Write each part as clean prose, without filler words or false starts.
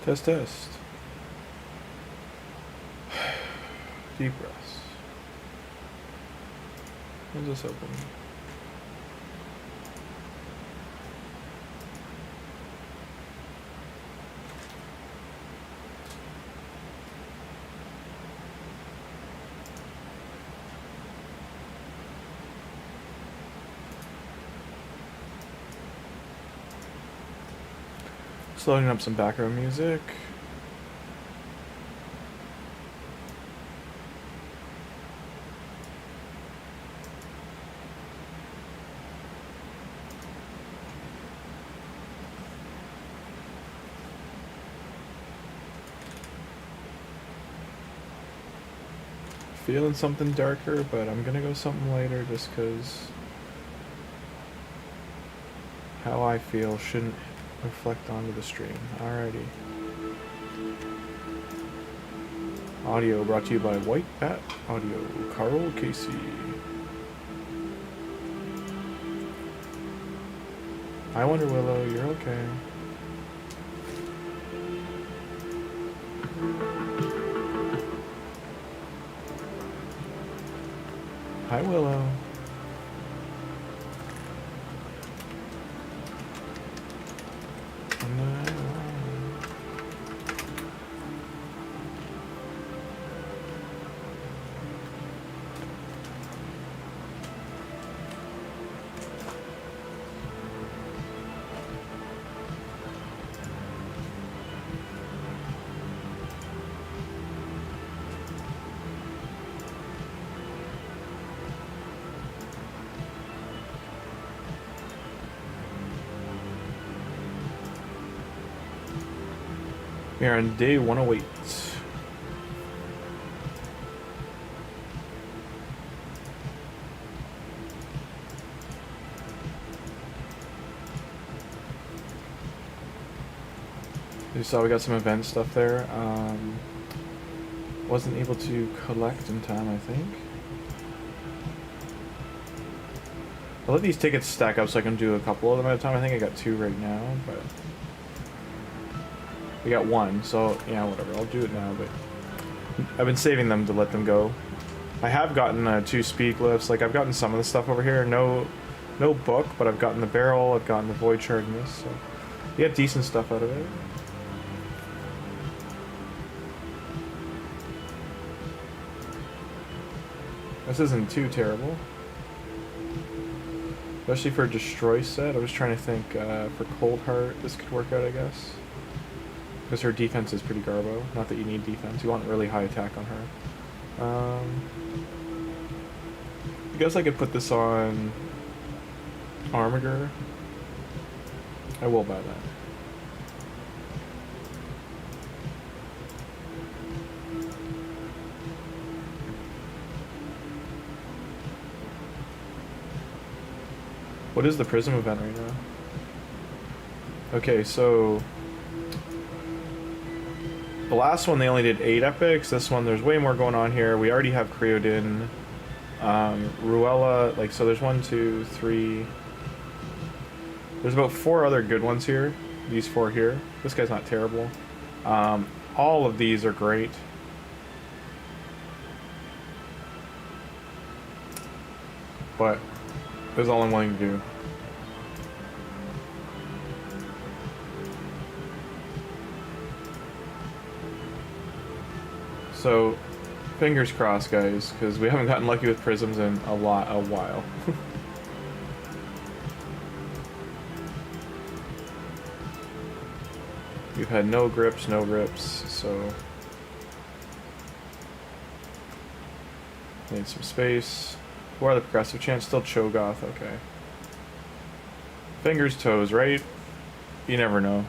Test, test. Deep breaths. When's this open? Just loading up some background music. Feeling something darker, but I'm gonna go something lighter just because how I feel shouldn't reflect onto the stream. Alrighty. Audio brought to you by White Bat Audio. Carl Casey. I Wonder Willow, you're okay. Hi Willow. We are on day 108. You saw we got some event stuff there. Wasn't able to collect in time, I think. I'll let these tickets stack up so I can do a couple of them at a time. I think I got 2 right now, but we got 1, so yeah, whatever. I'll do it now, but I've been saving them to let them go. I have gotten 2 speed glyphs. Like, I've gotten some of the stuff over here. No book, but I've gotten the barrel. I've gotten the void shard in this, so you get decent stuff out of it. This isn't too terrible. Especially for a destroy set. I was trying to think for Cold Heart, this could work out, I guess. Because her defense is pretty garbo. Not that you need defense. You want really high attack on her. I guess I could put this on Armiger. I will buy that. What is the Prism event right now? Okay, so the last one they only did 8 epics. This one there's way more going on here. We already have Creodin, Ruella, like, so there's 1, 2, 3. There's about 4 other good ones here. These 4 here. This guy's not terrible. All of these are great. But that's all I'm willing to do. So, fingers crossed, guys, because we haven't gotten lucky with prisms in a while. We've had no grips, so need some space. What are the progressive chance? Still Cho'Gath, okay. Fingers, toes, right? You never know.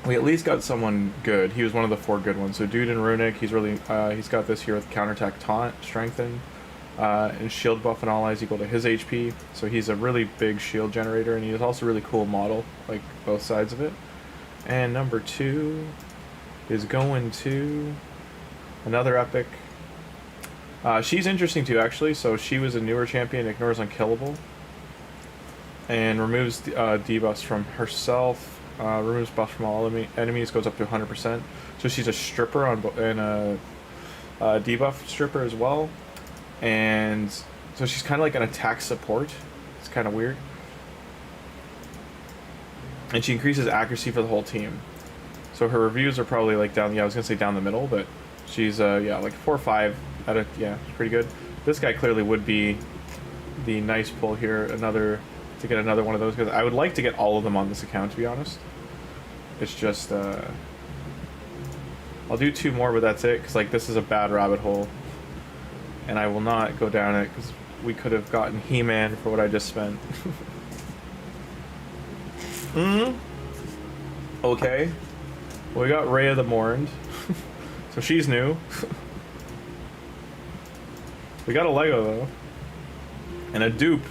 We at least got someone good. He was one of the 4 good ones. So Dude and Runic, he's really he's got this here with counterattack, taunt, strengthen, and shield buff and allies equal to his HP. So he's a really big shield generator, and he's also a really cool model, like both sides of it. And number 2 is going to another epic. She's interesting too, actually. So she was a newer champion, ignores unkillable, and removes debuffs from herself, removes buff from all enemies, goes up to 100%. So she's a stripper and a debuff stripper as well. And so she's kind of like an attack support. It's kind of weird. And she increases accuracy for the whole team. So her reviews are probably like down, yeah, I was gonna say down the middle, but she's yeah, like 4 or 5 out of, yeah, pretty good. This guy clearly would be the nice pull here, to get another one of those, because I would like to get all of them on this account, to be honest. It's just I'll do 2 more, but that's it, because like this is a bad rabbit hole, and I will not go down it, because we could have gotten He-Man for what I just spent. Okay. Well, we got Rhea the Mourned. So she's new. We got a Lego, though. And a dupe.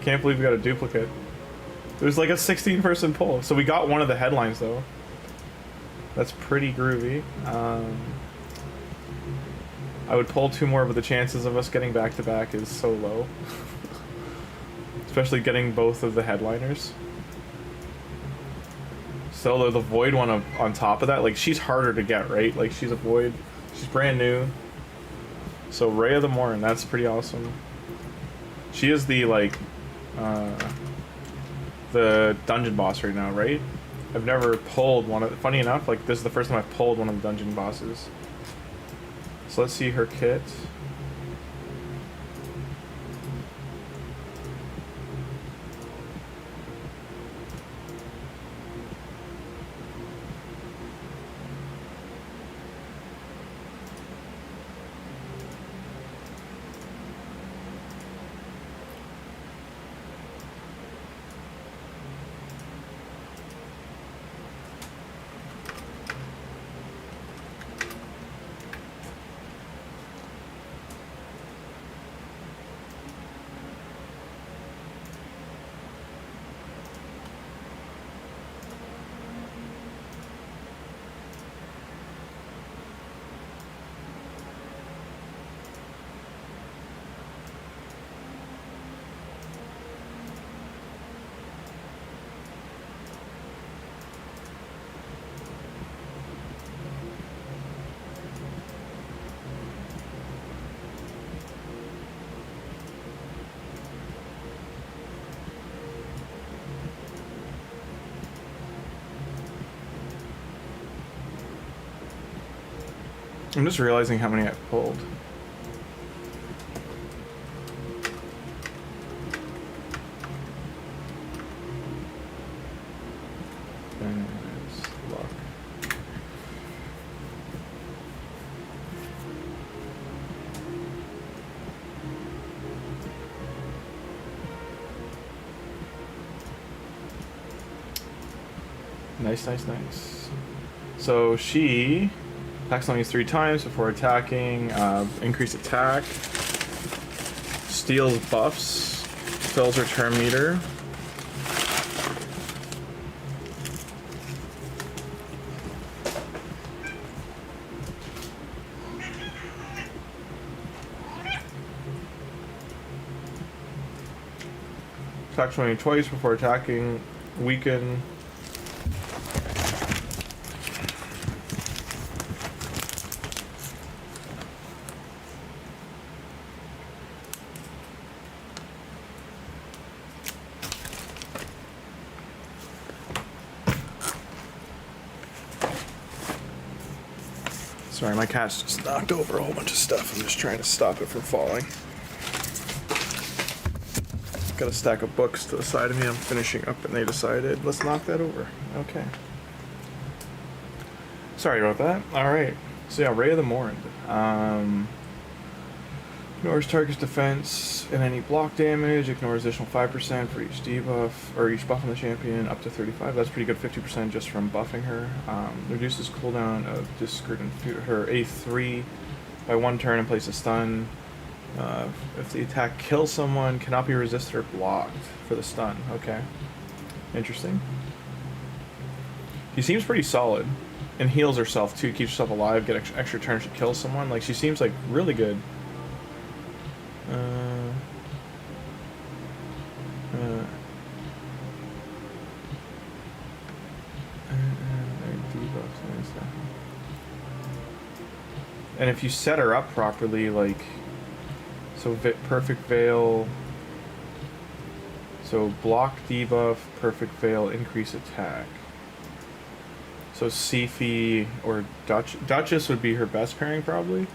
Can't believe we got a duplicate. There's like a 16-person pull. So we got one of the headlines, though. That's pretty groovy. I would pull 2 more, but the chances of us getting back-to-back is so low. Especially getting both of the headliners. So the Void one on top of that, like, she's harder to get, right? Like, she's a Void. She's brand new. So Rhea the Mourn, that's pretty awesome. She is the, like, the dungeon boss right now, right? I've never pulled one of... Funny enough, like, this is the first time I've pulled one of the dungeon bosses. So let's see her kit. I'm just realizing how many I've pulled. There's luck. Nice, nice, nice. So she attacks on these 3 times before attacking, increased attack, steals buffs, fills her turn meter. Attacks only twice before attacking, weaken. Sorry, my cat's just knocked over a whole bunch of stuff. I'm just trying to stop it from falling. Got a stack of books to the side of me I'm finishing up, and they decided, let's knock that over. Okay. Sorry about that. Alright. So yeah, Rhea the Mourned. Ignores target's defense and any block damage. Ignores additional 5% for each debuff, or each buff on the champion, up to 35. That's pretty good, 50% just from buffing her. Reduces cooldown of discreet and her A3 by 1 turn and place a stun. If the attack kills someone, cannot be resisted or blocked for the stun. Okay. Interesting. She seems pretty solid. And heals herself too, keeps herself alive, get extra turns to kill someone. Like, she seems like really good. And if you set her up properly, like, so perfect veil, so block debuff, perfect veil, increase attack. So Sifi or Duchess would be her best pairing probably.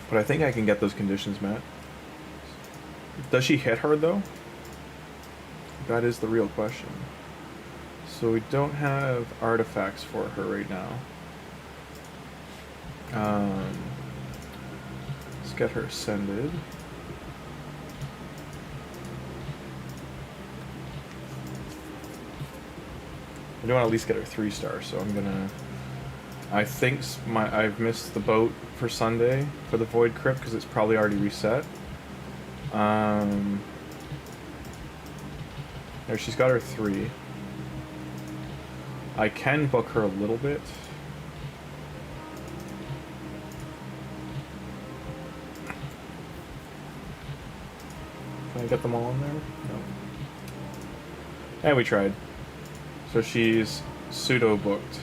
But I think I can get those conditions met. Does she hit hard though? That is the real question. So we don't have artifacts for her right now. Let's get her ascended. I do want to at least get her 3-star, so I'm gonna. I think I've missed the boat for Sunday for the Void Crypt because it's probably already reset. There, she's got her 3. I can book her a little bit. Can I get them all in there? No. And we tried. So she's pseudo booked.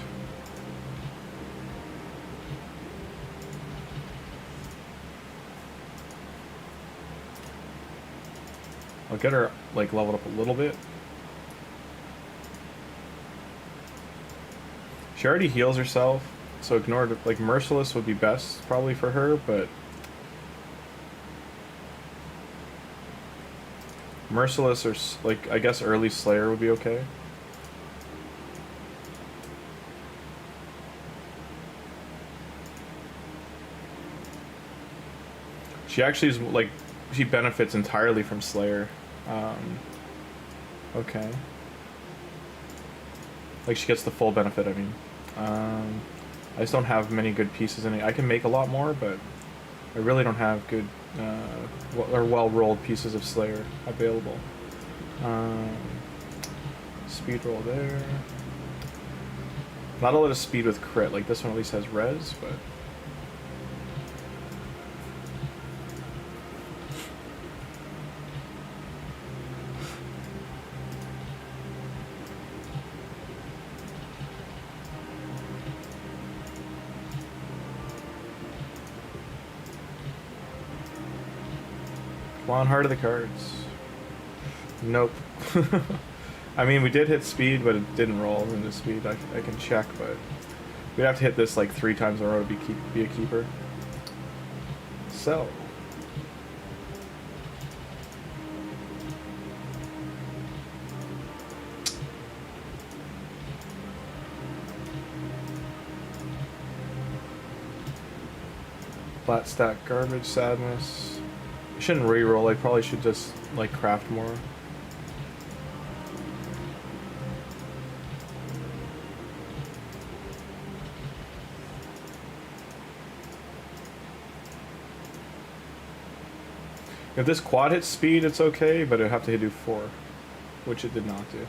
I'll get her like leveled up a little bit. She already heals herself, so ignore it. Like Merciless would be best probably for her, but Merciless or like I guess early Slayer would be okay. She actually is like she benefits entirely from Slayer. Okay. Like she gets the full benefit. I mean, I just don't have many good pieces in it. I can make a lot more, but I really don't have good or well-rolled pieces of Slayer available. Speed roll there. Not a lot of speed with crit. Like this one at least has res, but. Come on, heart of the cards. Nope. I mean, we did hit speed, but it didn't roll into speed. I can check, but we'd have to hit this like 3 times in a row to be a keeper. So. Flat stack garbage, sadness. I shouldn't re-roll, I probably should just like craft more. If this quad hits speed, it's okay, but it'd have to do 4, which it did not do.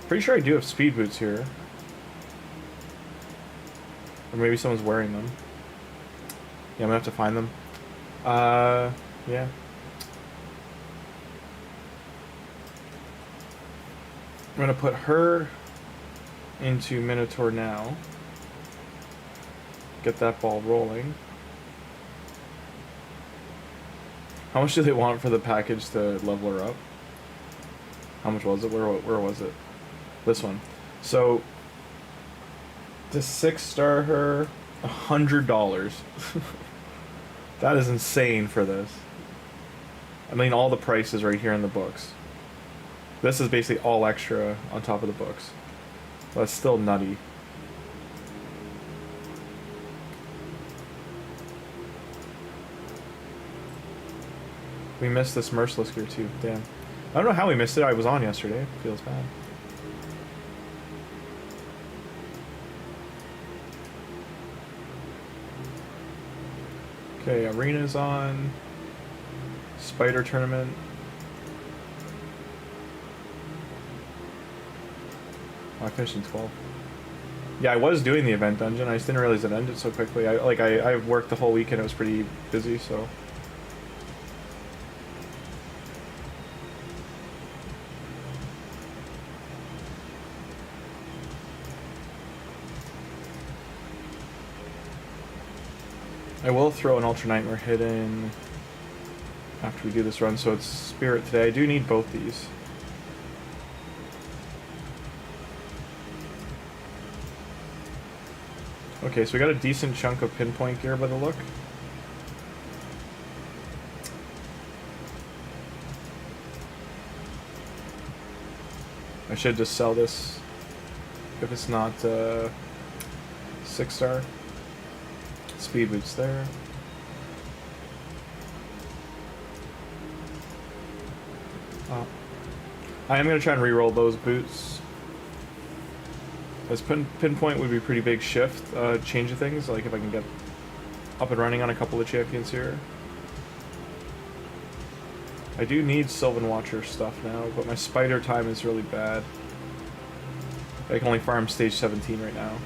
Pretty sure I do have speed boots here. Or maybe someone's wearing them. Yeah, I'm gonna have to find them. Yeah. I'm gonna put her into Minotaur now. Get that ball rolling. How much do they want for the package to level her up? How much was it? Where was it? This one. So to 6-star her, $100. That is insane for this. I mean, all the prices right here in the books. This is basically all extra on top of the books. That's still nutty. We missed this Merciless gear too, damn. I don't know how we missed it, I was on yesterday. It feels bad. Okay, Arena's on. Spider Tournament. Oh, I finished in 12. Yeah, I was doing the event dungeon. I just didn't realize it ended so quickly. I worked the whole weekend. It was pretty busy, so. I will throw an Ultra Nightmare hit in after we do this run, so it's Spirit today. I do need both these. Okay, so we got a decent chunk of pinpoint gear by the look. I should just sell this if it's not 6-star. Speed boots there. I am going to try and re-roll those boots. As pinpoint would be a pretty big shift, change of things, like if I can get up and running on a couple of champions here. I do need Sylvan Watcher stuff now, but my spider time is really bad. I can only farm stage 17 right now.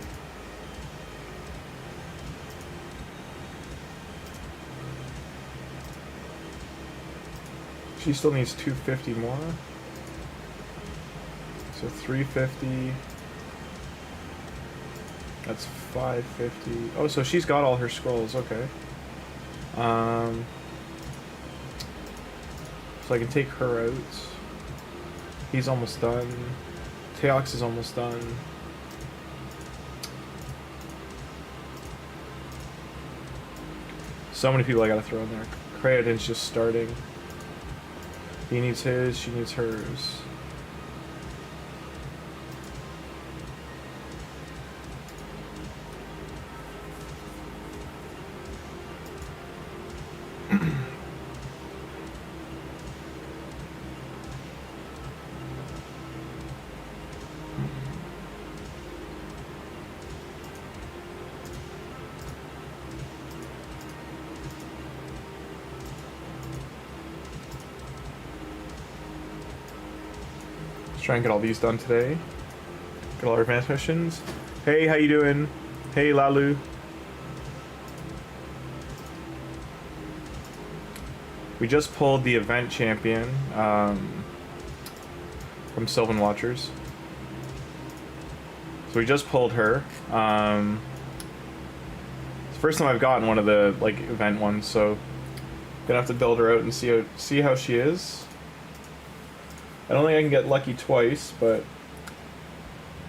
She still needs 250 more. So 350. That's 550. Oh, so she's got all her scrolls, okay. So I can take her out. He's almost done. Teox is almost done. So many people I gotta throw in there. Creatin's just starting. He needs his, she needs hers. Try and get all these done today. Get all our advanced missions. Hey, how you doing? Hey, Lalu. We just pulled the event champion from Sylvan Watchers. So we just pulled her. It's the first time I've gotten one of the like event ones, so gonna have to build her out and see how she is. I don't think I can get lucky twice, but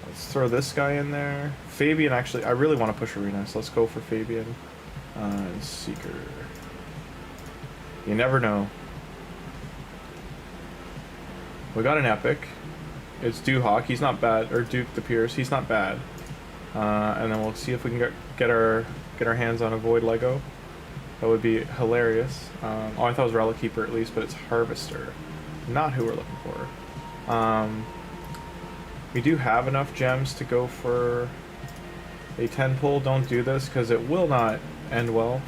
let's throw this guy in there. Fabian, actually, I really want to push Arena, so let's go for Fabian. And Seeker. You never know. We got an epic. It's Duhawk. He's not bad, or Duke the Pierce. He's not bad. And then we'll see if we can get our hands on a Void Lego. That would be hilarious. Oh, I thought it was Relic Keeper at least, but it's Harvester. Not who we're looking for. We do have enough gems to go for a 10 pull. Don't do this because it will not end well.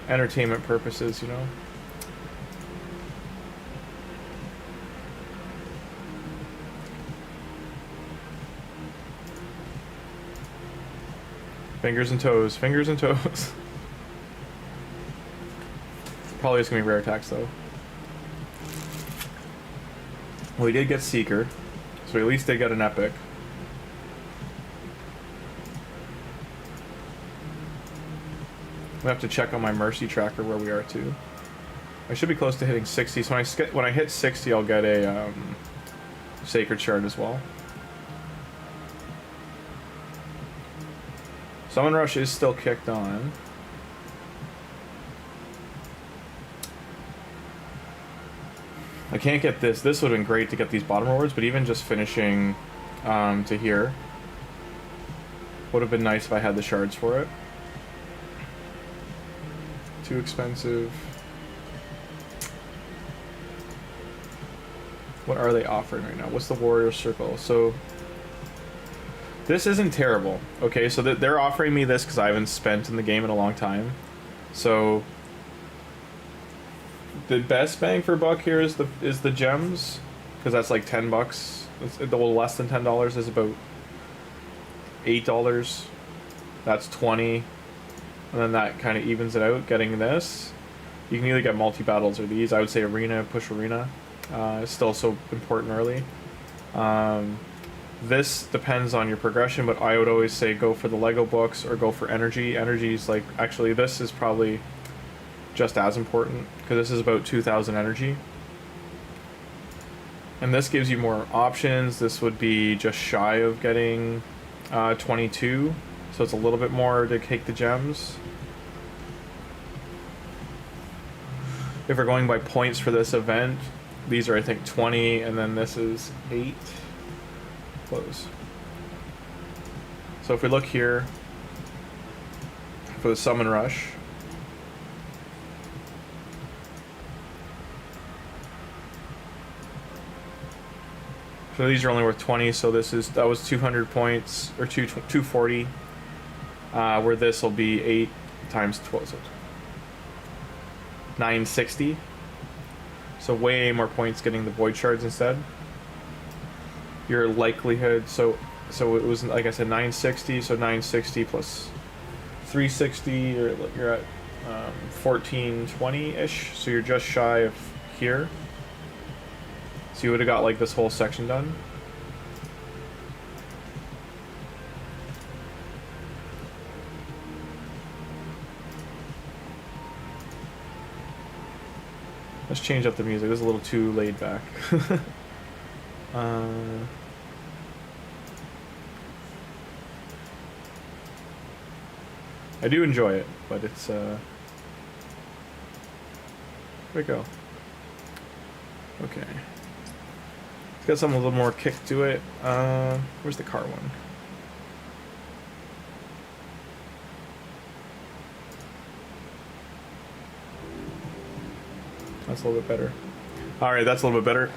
Entertainment purposes, you know. Fingers and toes, fingers and toes. Probably just gonna be rare attacks though. Well, we did get Seeker, so we at least did get an epic. We have to check on my Mercy tracker where we are too. I should be close to hitting 60. So when I hit 60, I'll get a Sacred Shard as well. Summon Rush is still kicked on. I can't get this. This would have been great to get these bottom rewards, but even just finishing to here would have been nice if I had the shards for it. Too expensive. What are they offering right now? What's the Warrior Circle? So this isn't terrible. Okay, so they're offering me this because I haven't spent in the game in a long time. So the best bang for buck here is the gems, because that's like $10. It's a little less than $10 is about $8. That's 20, and then that kind of evens it out. Getting this, you can either get multi battles or these. I would say Arena, push Arena. It's still so important early. This depends on your progression, but I would always say go for the Lego books or go for energy. Energy is like, actually this is probably just as important because this is about 2,000 energy. And this gives you more options. This would be just shy of getting 22, so it's a little bit more to take the gems. If we're going by points for this event, these are I think 20, and then this is 8. Close. So if we look here for the summon rush, so these are only worth 20, so that was 200 points, or 240, where this will be 8 times 12, so 960. So way more points getting the void shards instead. Your likelihood, so it was, like I said, 960, so 960 plus 360, you're at 1420-ish, so you're just shy of here. So you would have got like this whole section done. Let's change up the music. This is a little too laid back. I do enjoy it, but it's where'd it go? Okay. It's got something a little more kick to it. Where's the car one? That's a little bit better. Alright, that's a little bit better.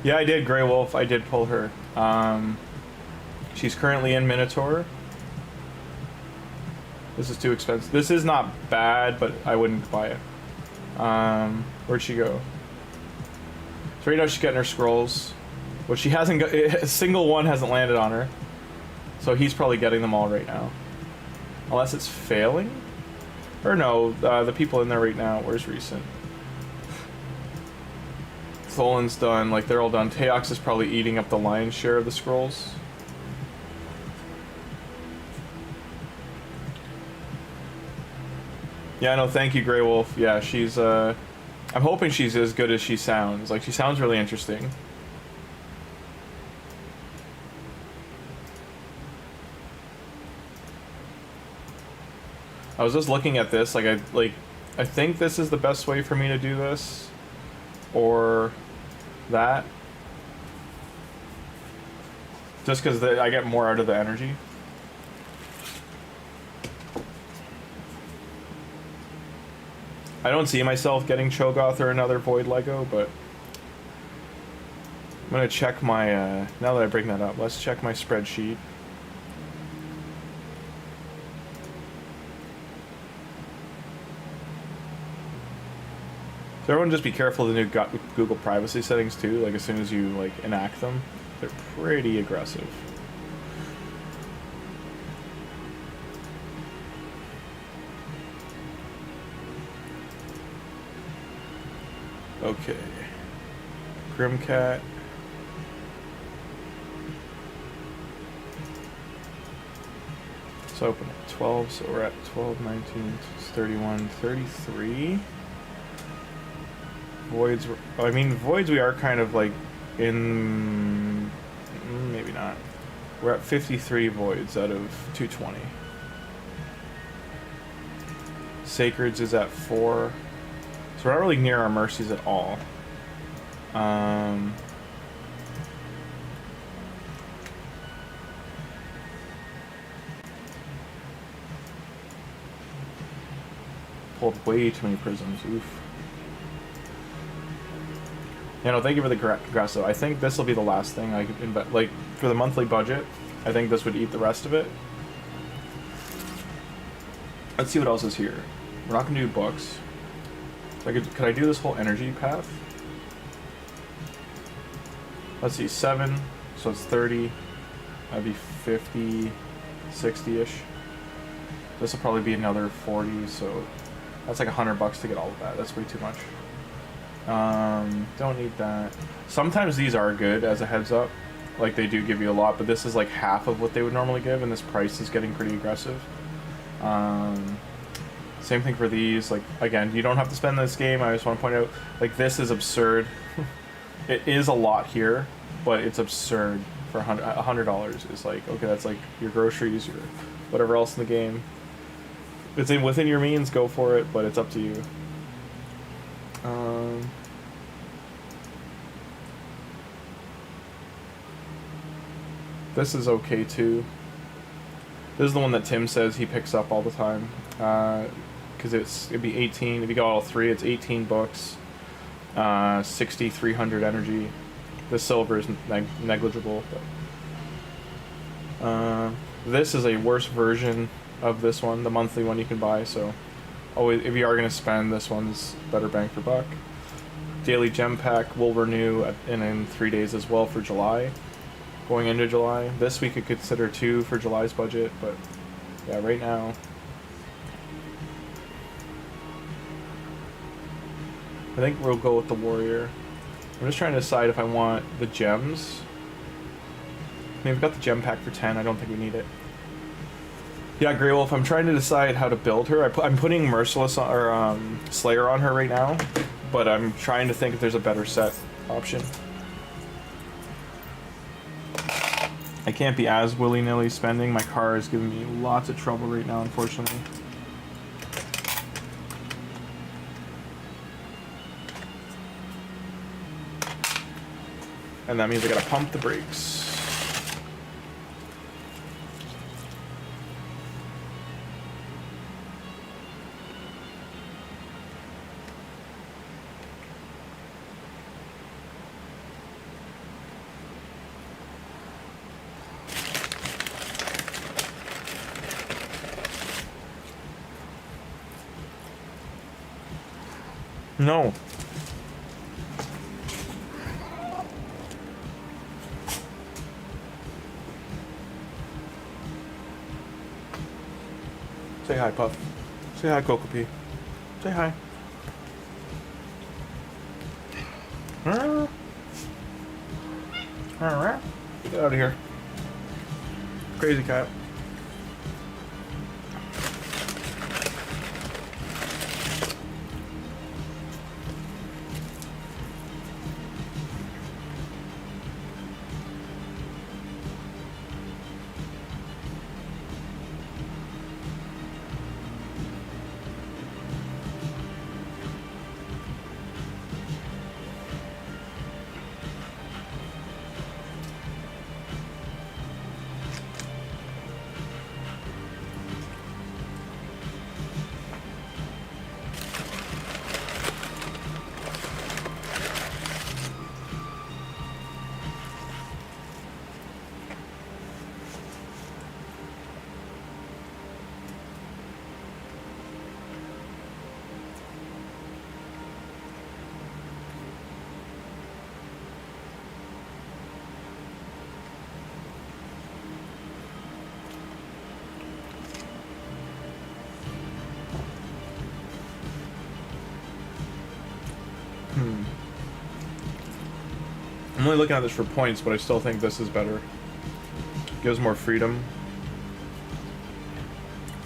Yeah, I did. Grey Wolf, I did pull her. She's currently in Minotaur. This is too expensive. This is not bad, but I wouldn't buy it. Where'd she go? So right now she's getting her scrolls. But she hasn't got... A single one hasn't landed on her. So he's probably getting them all right now. Unless it's failing? Or no, the people in there right now. Where's recent? Tholin's done, like they're all done. Teox is probably eating up the lion's share of the scrolls. Yeah, no, thank you, Grey Wolf. Yeah, she's, I'm hoping she's as good as she sounds. Like, she sounds really interesting. I was just looking at this, I think this is the best way for me to do this. Or that. Just because I get more out of the energy. I don't see myself getting Cho'Gath or another Void Lego, but I'm going to check my, now that I bring that up, let's check my spreadsheet. So everyone just be careful of the new Google privacy settings too, like as soon as you like enact them, they're pretty aggressive. Okay. GRIMMCAT. So open at 12, so we're at 12, 19, 31, 33. Voids, I mean, voids we are kind of like in, maybe not. We're at 53 voids out of 220. Sacreds is at 4. So we're not really near our mercies at all. pulled way too many prisms. Oof. You know, thank you for the congrats though. I think this will be the last thing I could invest. Like, for the monthly budget, I think this would eat the rest of it. Let's see what else is here. We're not gonna do books. So could I do this whole energy path? Let's see, 7, so it's 30. That'd be 50, 60-ish. This will probably be another 40, so that's like $100 to get all of that. That's way too much. Don't need that. Sometimes these are good as a heads up. Like, they do give you a lot, but this is like half of what they would normally give, and this price is getting pretty aggressive. Same thing for these. Like, again, you don't have to spend this game. I just want to point out, like, this is absurd. It is a lot here, but it's absurd for $100. Is like, okay, that's like your groceries, your whatever else in the game. If it's within your means, go for it, but it's up to you. This is okay too. This is the one that Tim says he picks up all the time. Because it'd be 18. If you got all three, it's 18 books. 6,300 energy. The silver is negligible, but this is a worse version of this one, the monthly one you can buy. So, always, if you are going to spend, this one's better bang for buck. Daily gem pack will renew in 3 days as well for July. Going into July, this we could consider 2 for July's budget, but yeah, right now. I think we'll go with the warrior. I'm just trying to decide if I want the gems. I mean, we've got the gem pack for 10. I don't think we need it. Yeah, Grey Wolf. I'm trying to decide how to build her. I'm putting Merciless or Slayer on her right now, but I'm trying to think if there's a better set option. I can't be as willy-nilly spending. My car is giving me lots of trouble right now, unfortunately. And that means I gotta pump the brakes. No. Say hi, Puff. Say hi, Kokopee. Say hi. Get out of here. Crazy cat. I'm only looking at this for points, but I still think this is better. Gives more freedom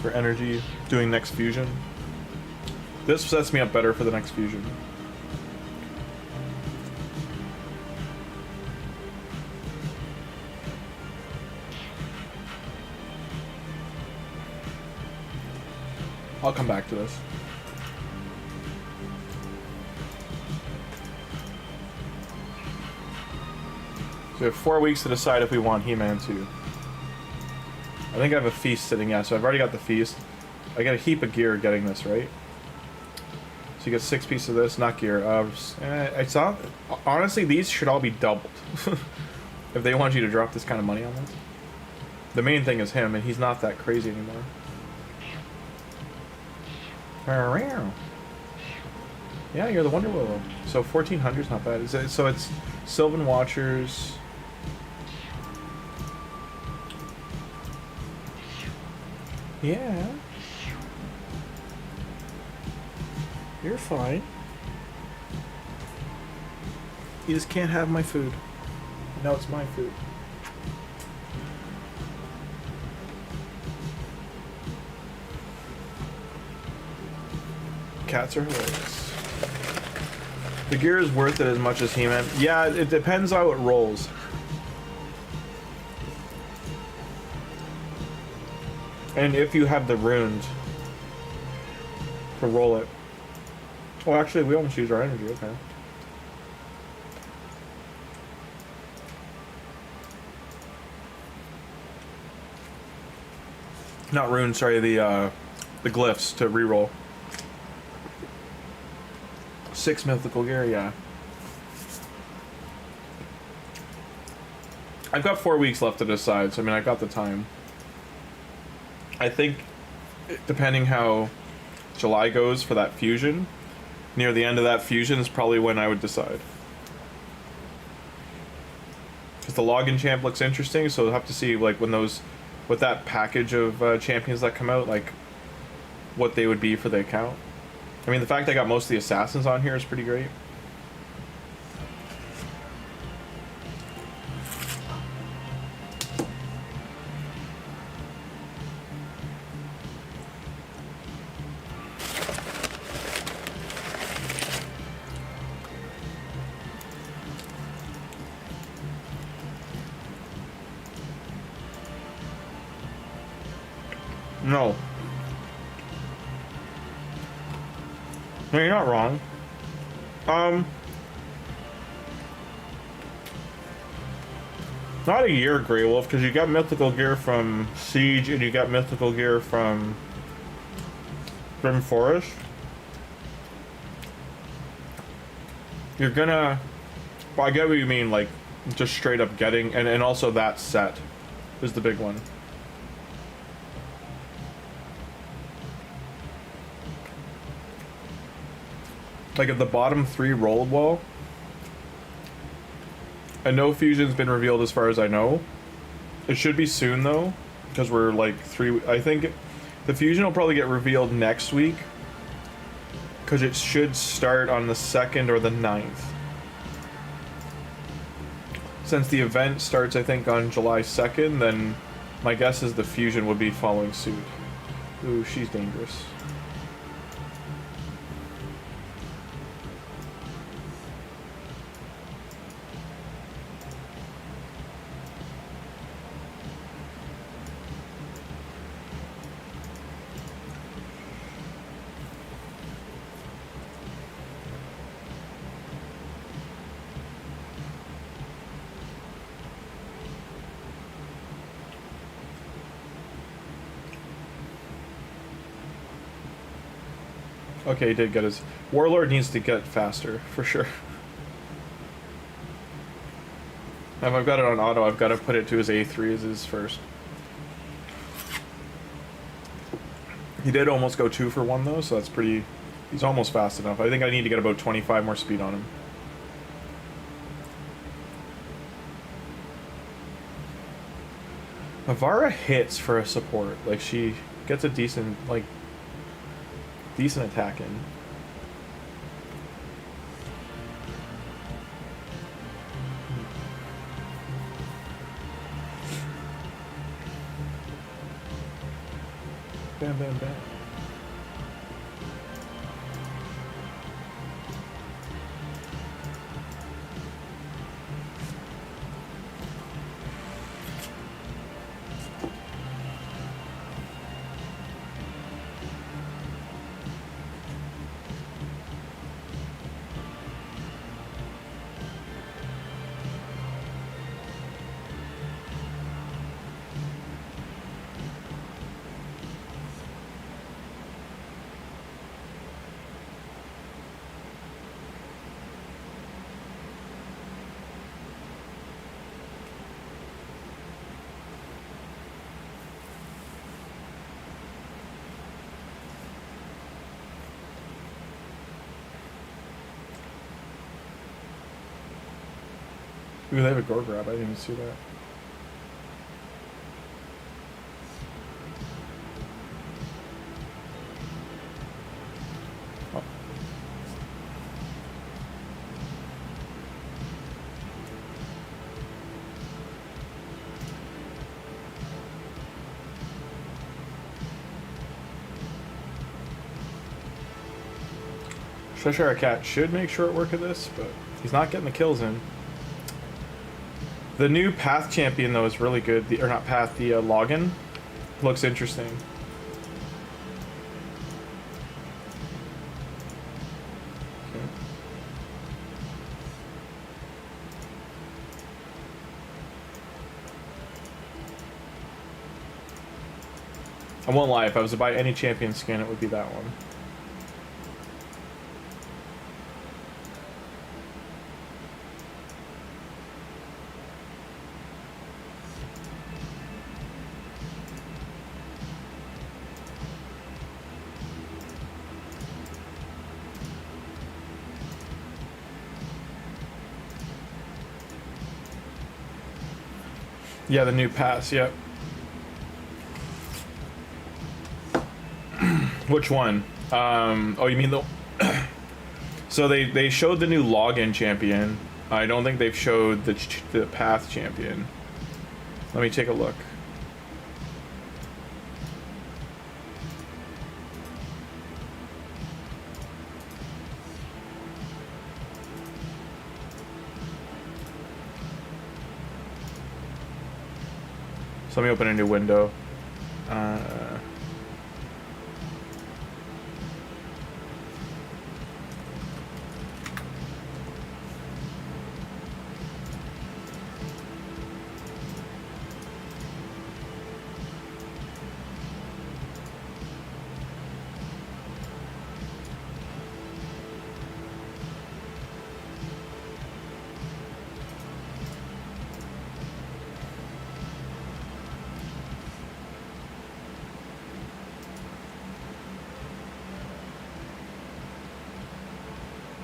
for energy doing next fusion. This sets me up better for the next fusion. I'll come back to this. So we have 4 weeks to decide if we want He-Man 2. I think I have a feast sitting, yeah, so I've already got the feast. I got a heap of gear getting this, right? So you get 6 pieces of this, not gear. It's not, honestly, these should all be doubled. If they want you to drop this kind of money on this. The main thing is him, and he's not that crazy anymore. Yeah, you're the Wonder Willow. So 1400 is not bad. So it's Sylvan Watchers. Yeah. You're fine. You just can't have my food. No, it's my food. Cats are hilarious. The gear is worth it as much as He-Man. Yeah, it depends how it rolls. And if you have the runes to roll it. Oh, actually, we almost used our energy. Okay. Not runes, sorry, the glyphs to reroll. 6 mythical gear, yeah. I've got 4 weeks left to decide, so I mean, I got the time. I think, depending how July goes for that fusion, near the end of that fusion is probably when I would decide. Because the login champ looks interesting, so we'll have to see, like, when those, with that package of champions that come out, like, what they would be for the account. I mean, the fact I got most of the assassins on here is pretty great. No. No, you're not wrong. Not a year, Grey Wolf, because you got mythical gear from Siege and you got mythical gear from Grim Forest. You're gonna... Well, I get what you mean, like, just straight up getting... And also that set is the big one. Like at the bottom 3 rolled wall, and no fusion's been revealed as far as I know. It should be soon though, because we're like 3. I think the fusion will probably get revealed next week, because it should start on the 2nd or the 9th. Since the event starts, I think, on July 2nd, then my guess is the fusion would be following suit. Ooh, she's dangerous. Okay, he did get his... Warlord needs to get faster, for sure. If I've got it on auto, I've got to put it to his A3 as his first. He did almost go 2 for 1 though, so that's pretty... He's almost fast enough. I think I need to get about 25 more speed on him. Avara hits for a support. Like, she gets a decent, like... decent attack in. Bam, bam, bam. Ooh, they have a gore grab. I didn't even see that. Oh. Cheshire Cat should make short work of this, but he's not getting the kills in. The new Path champion, though, is really good. Or not Path, the Login. Looks interesting. Okay. I won't lie, if I was to buy any champion skin, it would be that one. Yeah, the new pass, yep. Which one? Oh, you mean the... So they showed the new login champion. I don't think they've showed the path champion. Let me take a look. So let me open a new window.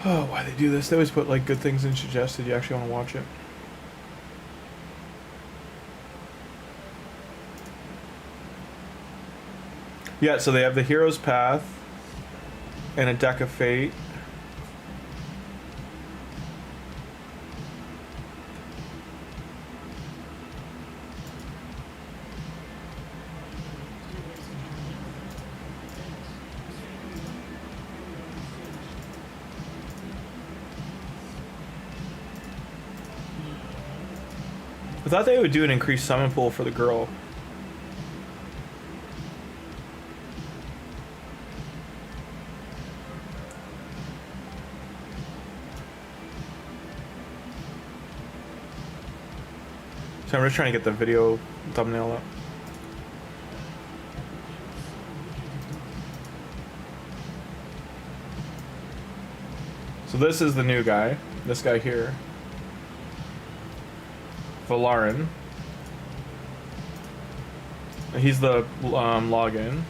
Oh, why they do this? They always put like good things in suggested. You actually want to watch it. Yeah, so they have the Hero's Path and a Deck of Fate. I thought they would do an increased summon pool for the girl. So I'm just trying to get the video thumbnail up. So this is the new guy. This guy here. Valarin. He's the login.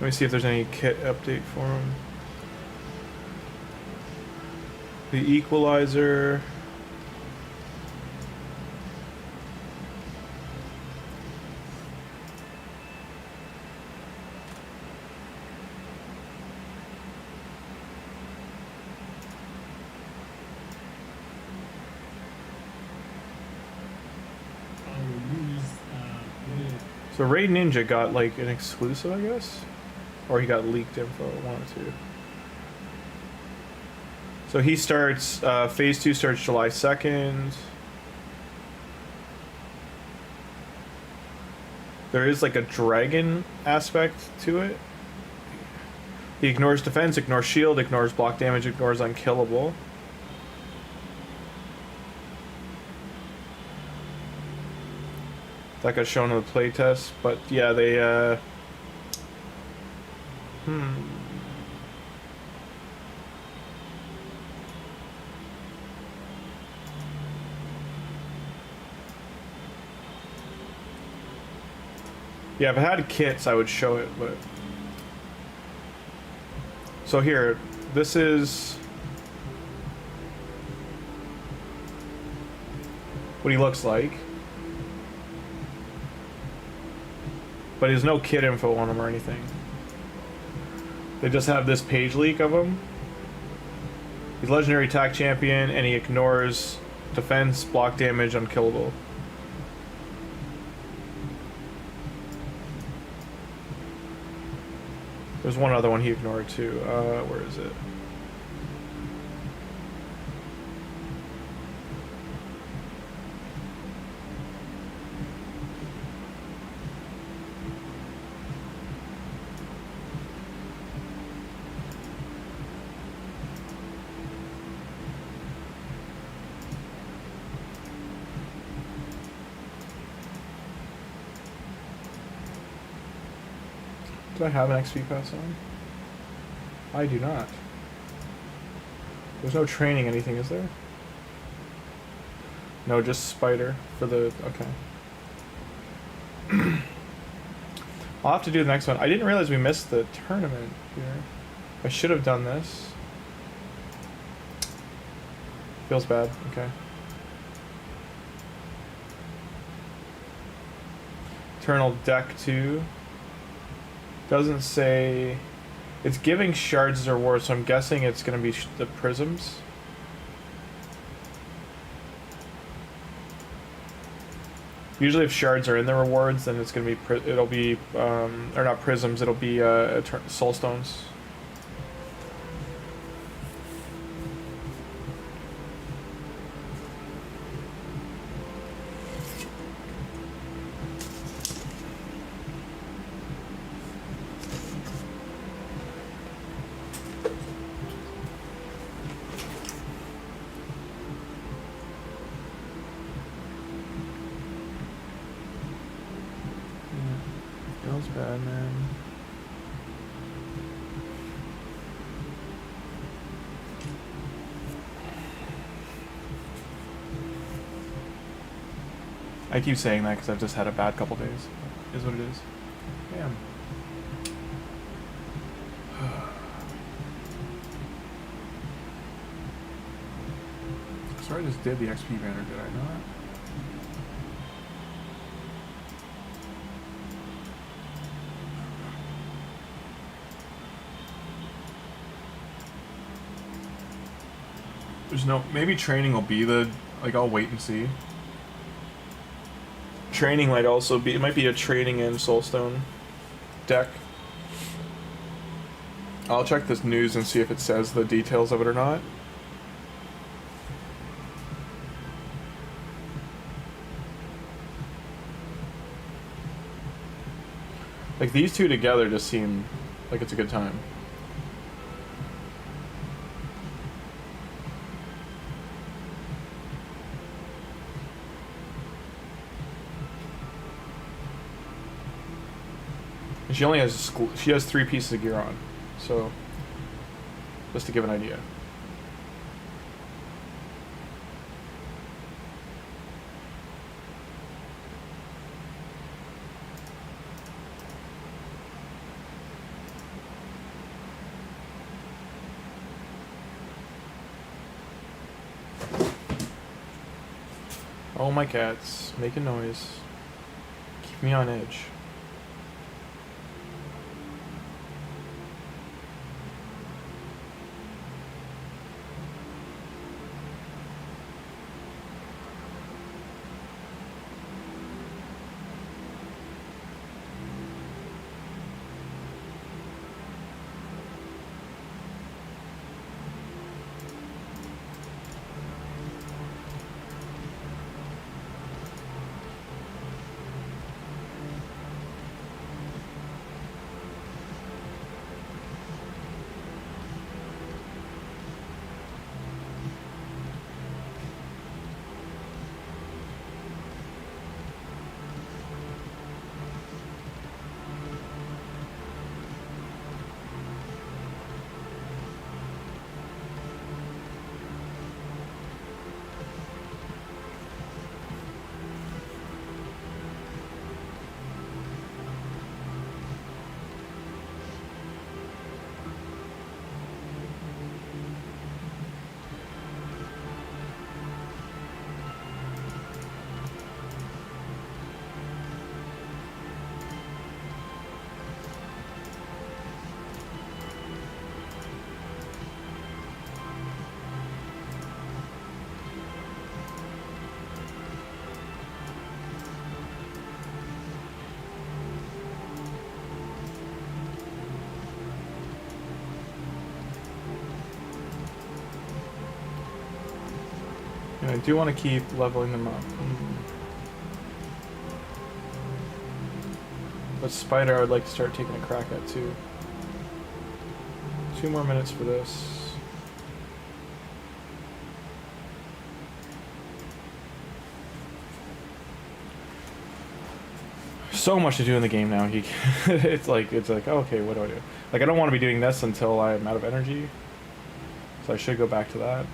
Let me see if there's any kit update for him. The Equalizer. So Raid Ninja got like an exclusive, I guess? Or he got leaked info, one or two. So he starts, phase 2 starts July 2nd. There is like a dragon aspect to it. He ignores defense, ignores shield, ignores block damage, ignores unkillable. That got shown in the playtest, but yeah, they yeah, if I had kits, I would show it, but So here, this is what he looks like. But there's no kit info on him or anything. They just have this page leak of him. He's legendary attack champion and he ignores defense, block damage, unkillable. There's one other one he ignored too. Where is it? Do I have an XP pass on? I do not. There's no training anything, is there? No, just spider for the... okay. I'll have to do the next one. I didn't realize we missed the tournament here. I should have done this. Feels bad. Okay. Eternal deck 2. Doesn't say... It's giving shards as a reward, so I'm guessing it's going to be the prisms. Usually if shards are in the rewards, then it's going to be... it'll be... or not prisms, it'll be soul stones. I keep saying that because I've just had a bad couple days. Is what it is. Damn. Sorry, I just did the XP banner, did I not? There's no... Maybe training will be the... Like, I'll wait and see. Training might also be... It might be a training and soulstone deck. I'll check this news and see if it says the details of it or not. Like, these two together just seem like it's a good time. And she only has... She has 3 pieces of gear on. So, just to give an idea. Oh, my cats, making noise. Keep me on edge. And I do want to keep leveling them up. But Spider I would like to start taking a crack at too. 2 more minutes for this. So much to do in the game now. It's like oh, okay, what do I do? Like I don't want to be doing this until I'm out of energy. So I should go back to that.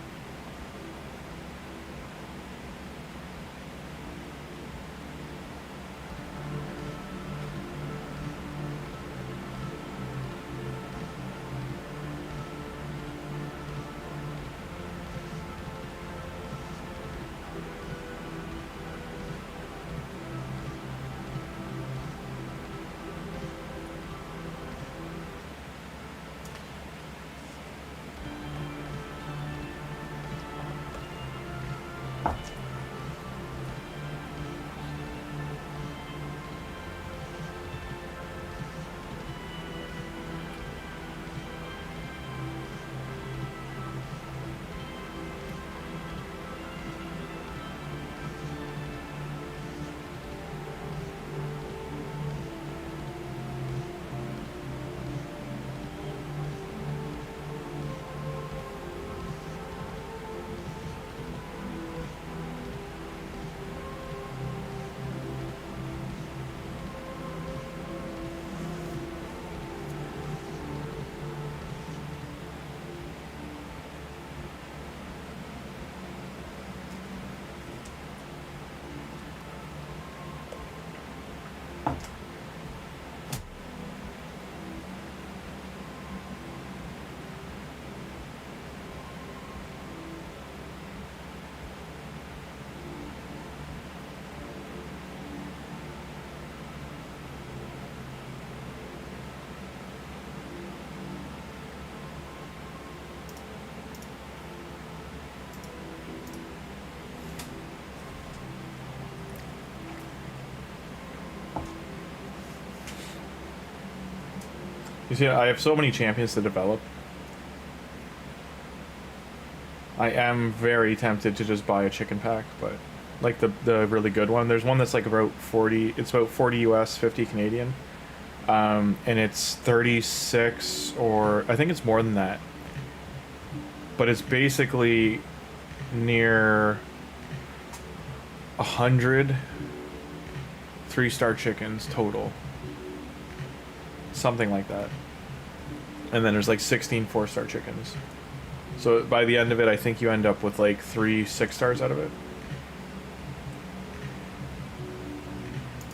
You see, I have so many champions to develop. I am very tempted to just buy a chicken pack, but like the really good one. There's one that's like about 40. It's about 40 US, 50 Canadian, and it's 36 or I think it's more than that. But it's basically near 100 3-star chickens total. Something like that. And then there's like 16 4-star chickens. So by the end of it, I think you end up with like 3 6-stars out of it.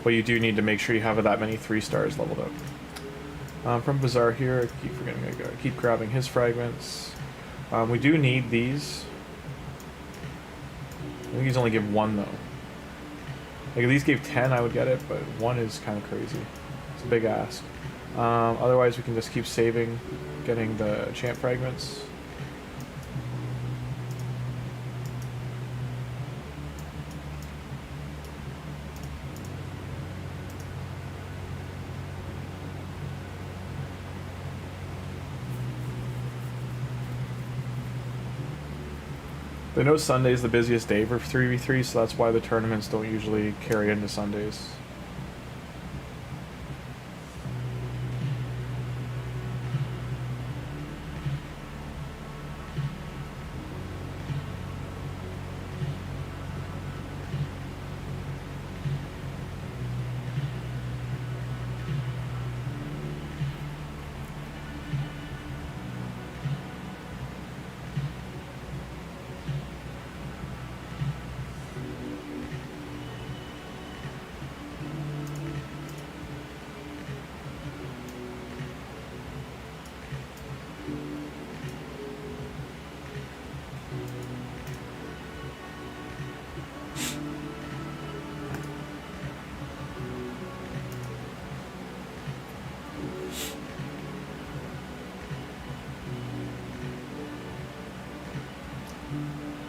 But you do need to make sure you have that many 3-stars leveled up. From Bazaar here, I keep forgetting, I keep grabbing his fragments. We do need these. I think he's only give 1 though. Like if these gave 10, I would get it, but 1 is kind of crazy. It's a big ask. Otherwise, we can just keep saving, getting the champ fragments. I know Sunday's the busiest day for 3v3, so that's why the tournaments don't usually carry into Sundays.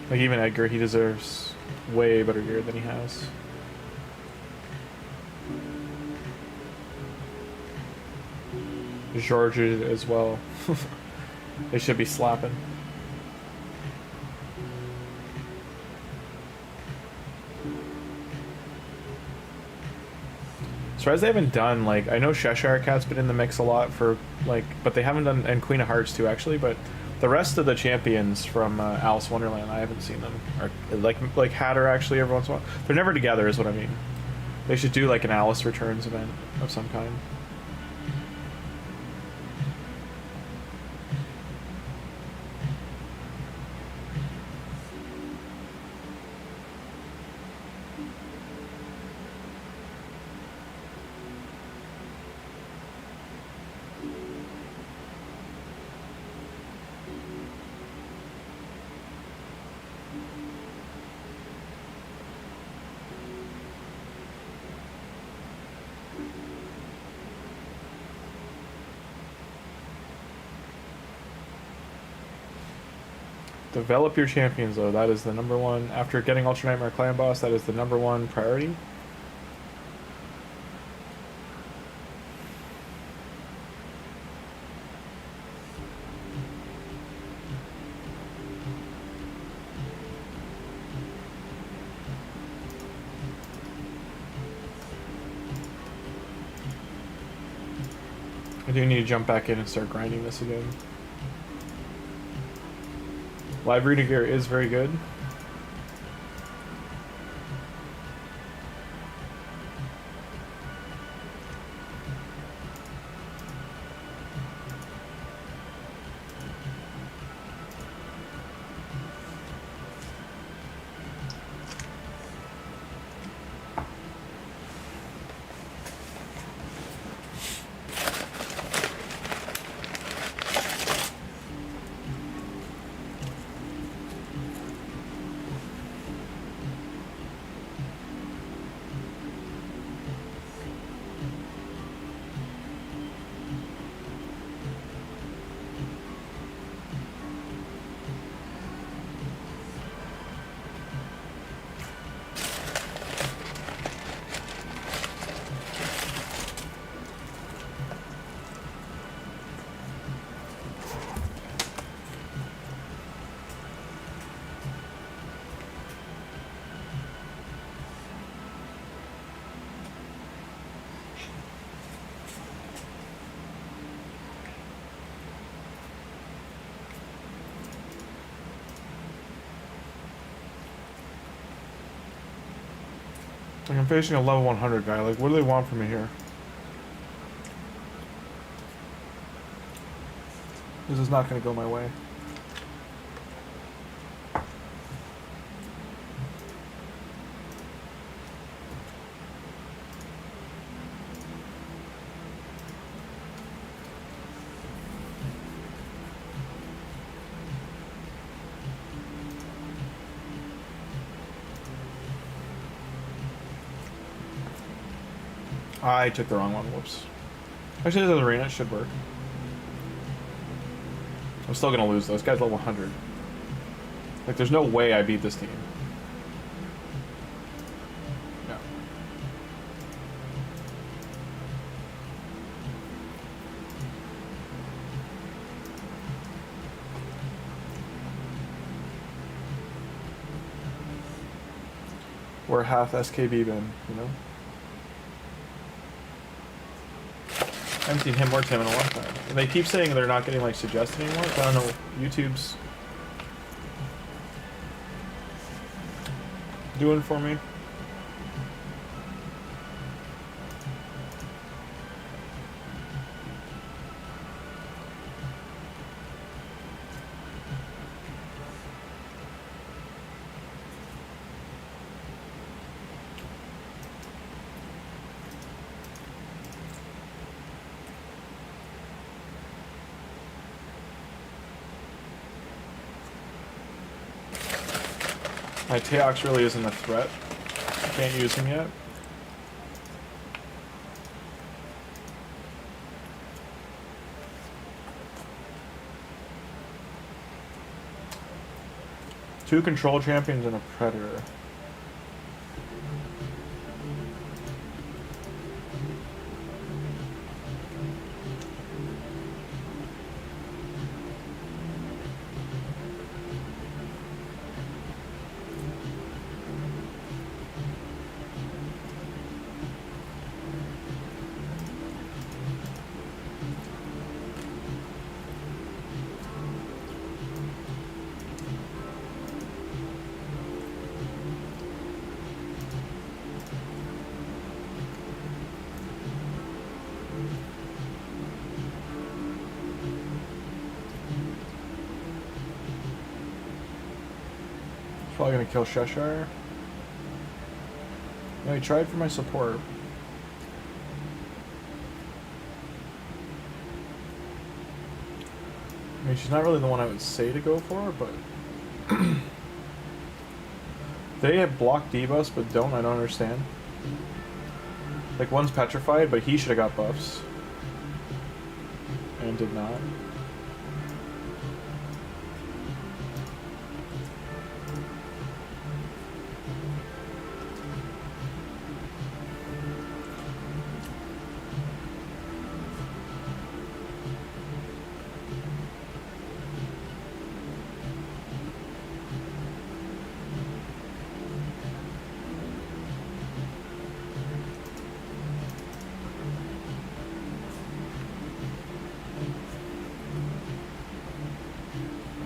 Like even Edgar, he deserves way better gear than he has. George as well. They should be slapping. surprised they haven't done, like, I know Cheshire Cat's been in the mix a lot for, like, but they haven't done, and Queen of Hearts too, actually, but the rest of the champions from Alice Wonderland, I haven't seen them. Or, like Hatter, actually, every once in a while. They're never together, is what I mean. They should do, like, an Alice Returns event of some kind. Develop your champions, though. That is the #1. After getting Ultra Nightmare Clan Boss, that is the #1 priority. I do need to jump back in and start grinding this again. Live reading gear is very good. Like, I'm facing a level 100 guy. Like, what do they want from me here? This is not going to go my way. I took the wrong one, whoops. Actually, the arena should work. I'm still gonna lose though. This guy's level 100. Like, there's no way I beat this team. Yeah. We're half SKB Ben, you know? I haven't seen him or Tim in a long time. And they keep saying they're not getting, like, suggested anymore. So I don't know. YouTube's doing for me. My Teox really isn't a threat. I can't use him yet. Two control champions and a predator. Probably gonna kill Cheshire. No, he tried for my support. I mean, she's not really the one I would say to go for, but... They have blocked debuffs, but don't. I don't understand. Like, one's petrified, but he should have got buffs. And did not.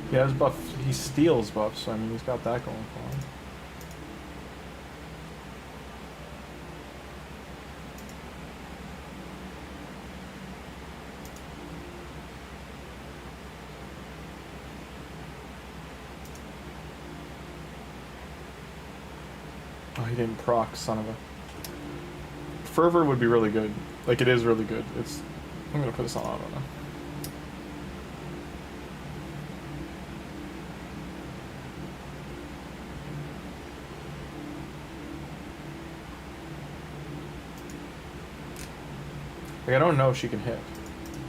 He has buff. He steals buffs, so I mean, he's got that going for him. Oh, he didn't proc, son of a... Fervor would be really good. Like, it is really good. It's... I'm gonna put this on auto now. Like, I don't know if she can hit.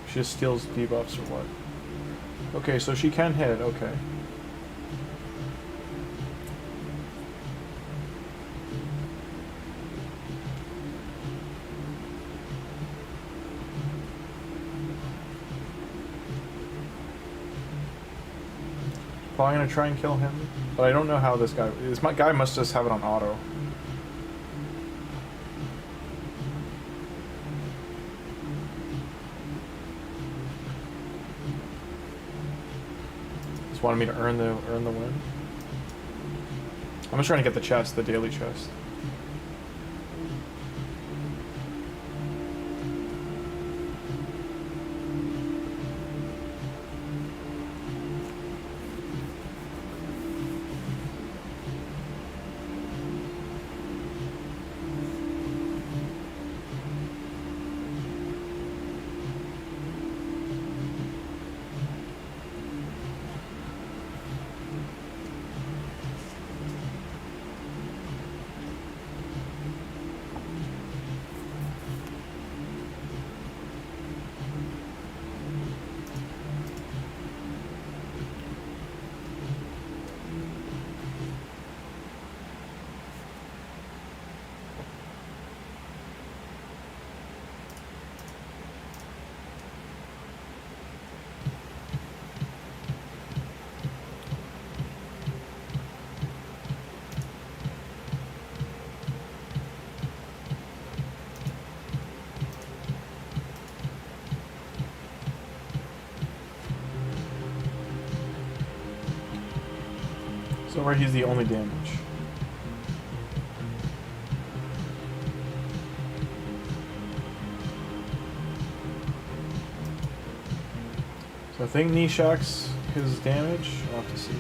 She just steals debuffs or what. Okay, so she can hit, okay. Probably gonna try and kill him, but I don't know how this guy must just have it on auto. Wanted me to earn the win. I'm just trying to get the chest, the daily chest. So where he's the only damage. So I think Nishak's his damage. I'll have to see.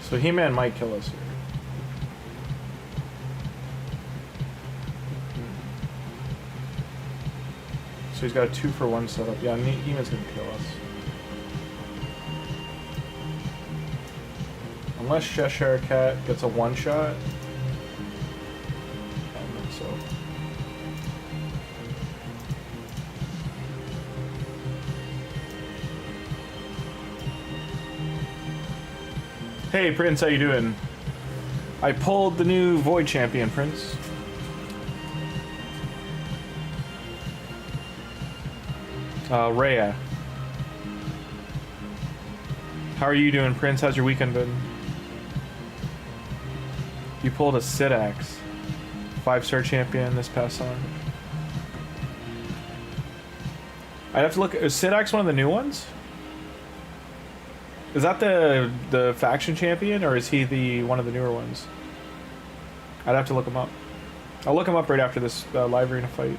So He-Man might kill us here. So he's got a 2-for-1 setup. Yeah, He-Man's gonna kill us. Unless Cheshire Cat gets a one-shot. I don't think so. Hey Prince, how you doing? I pulled the new Void Champion, Prince. Rhea. How are you doing, Prince? How's your weekend been? You pulled a Sidax. 5-star champion this past summer. I'd have to look. Is Sidax one of the new ones? Is that the faction champion, or is he the one of the newer ones? I'd have to look him up. I'll look him up right after this live arena fight.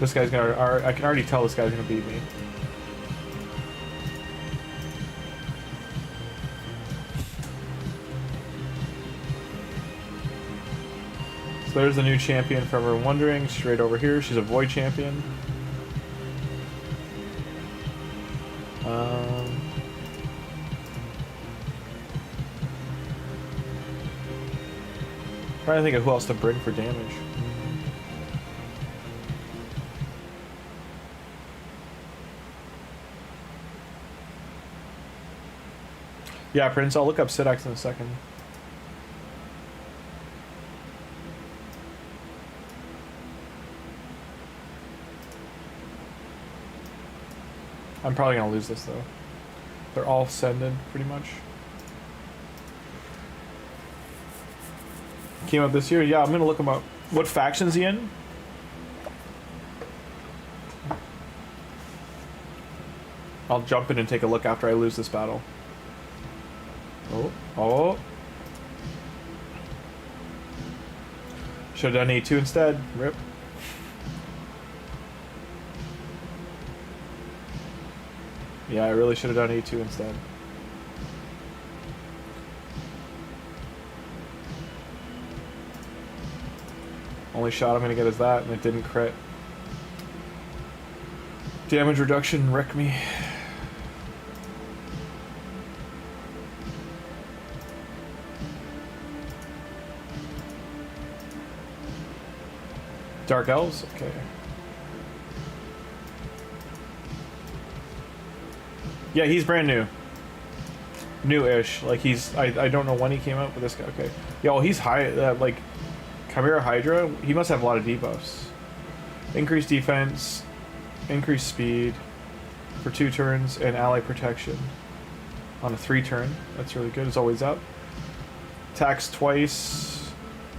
This guy's gonna. I can already tell this guy's gonna beat me. So there's the new champion for everyone wondering. Straight over here, she's a void champion. Trying to think of who else to bring for damage. Yeah, Prince, I'll look up Sidax in a second. I'm probably gonna lose this though. They're all sended pretty much. Came up this year? Yeah, I'm gonna look him up. What faction's he in? I'll jump in and take a look after I lose this battle. Oh, oh. Should have done E2 instead. Rip. Yeah, I really should have done E2 instead. Only shot I'm gonna get is that, and it didn't crit. Damage reduction wrecked me. Dark Elves? Okay. Yeah, he's brand new. New-ish. Like, he's... I don't know when he came out, but this guy... Okay. Yeah, well, he's high... like, Chimera Hydra, he must have a lot of debuffs. Increased defense, increased speed for 2 turns, and ally protection on a 3-turn. That's really good. It's always up. Attacks twice,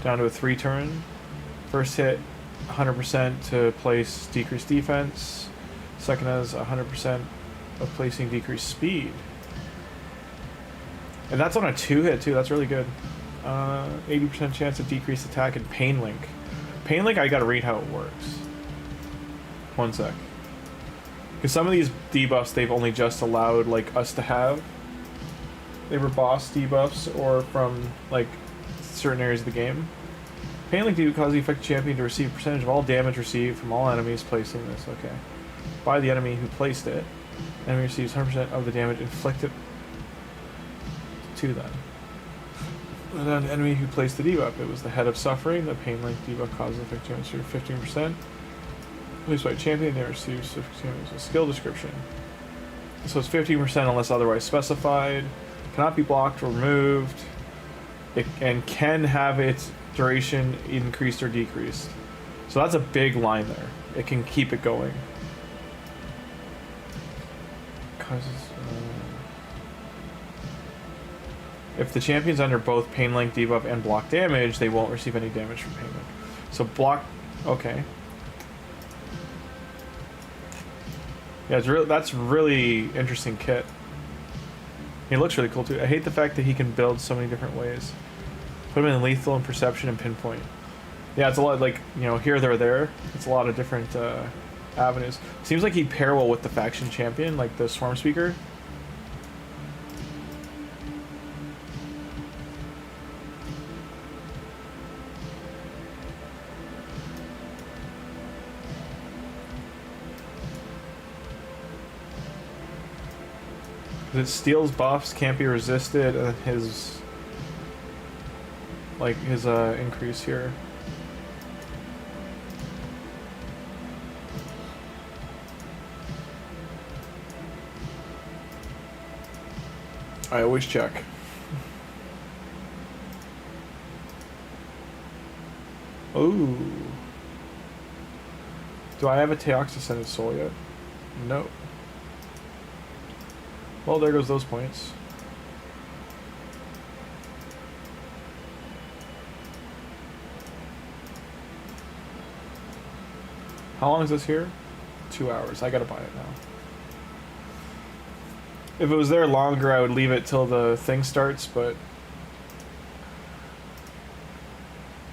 down to a 3-turn. First hit, 100% to place decreased defense. Second has 100% of placing decreased speed. And that's on a 2-hit too, that's really good. 80% chance of decreased attack and Pain Link. Pain Link, I gotta read how it works. One sec. Because some of these debuffs they've only just allowed like us to have. They were boss debuffs or from like certain areas of the game. Pain Link do cause the affected champion to receive a percentage of all damage received from all enemies placing this. Okay. By the enemy who placed it. Enemy receives 100% of the damage inflicted to them. And then the enemy who placed the debuff. It was the Head of Suffering. The Pain Link debuff causes affected damage to 15%. Placed by champion, they receive a skill description. So it's 15% unless otherwise specified. Cannot be blocked or removed. And can have its duration increased or decreased. So that's a big line there. It can keep it going. If the champion's under both Pain Link debuff and block damage, they won't receive any damage from Pain Link. So block... Okay. Yeah, that's really interesting kit. He looks really cool too. I hate the fact that he can build so many different ways. Put him in lethal and perception and pinpoint. Yeah, it's a lot like, you know, here, there. It's a lot of different avenues. Seems like he'd pair well with the faction champion, like the Swarm Speaker. It steals buffs, can't be resisted, and his increase here. I always check. Ooh. Do I have a Teoxyscended Soul yet? No. Well, there goes those points. How long is this here? 2 hours. I gotta buy it now. If it was there longer, I would leave it till the thing starts, but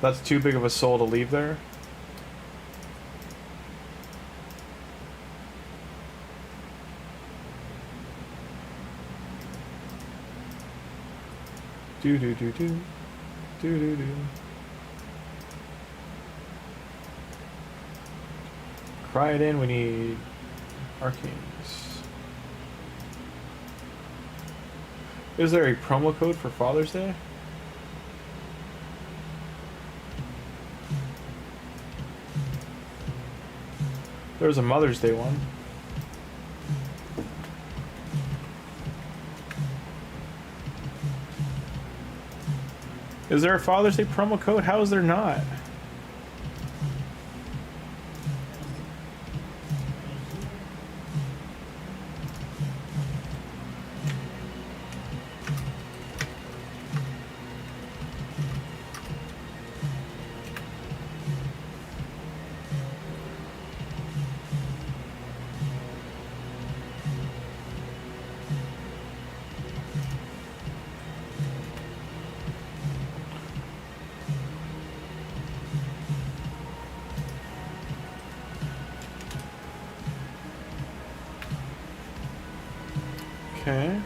that's too big of a soul to leave there. Do do do do do do do. Cry it in. We need arcanes. Is there a promo code for Father's Day? There's a Mother's Day one. Is there a Father's Day promo code? How is there not? Okay.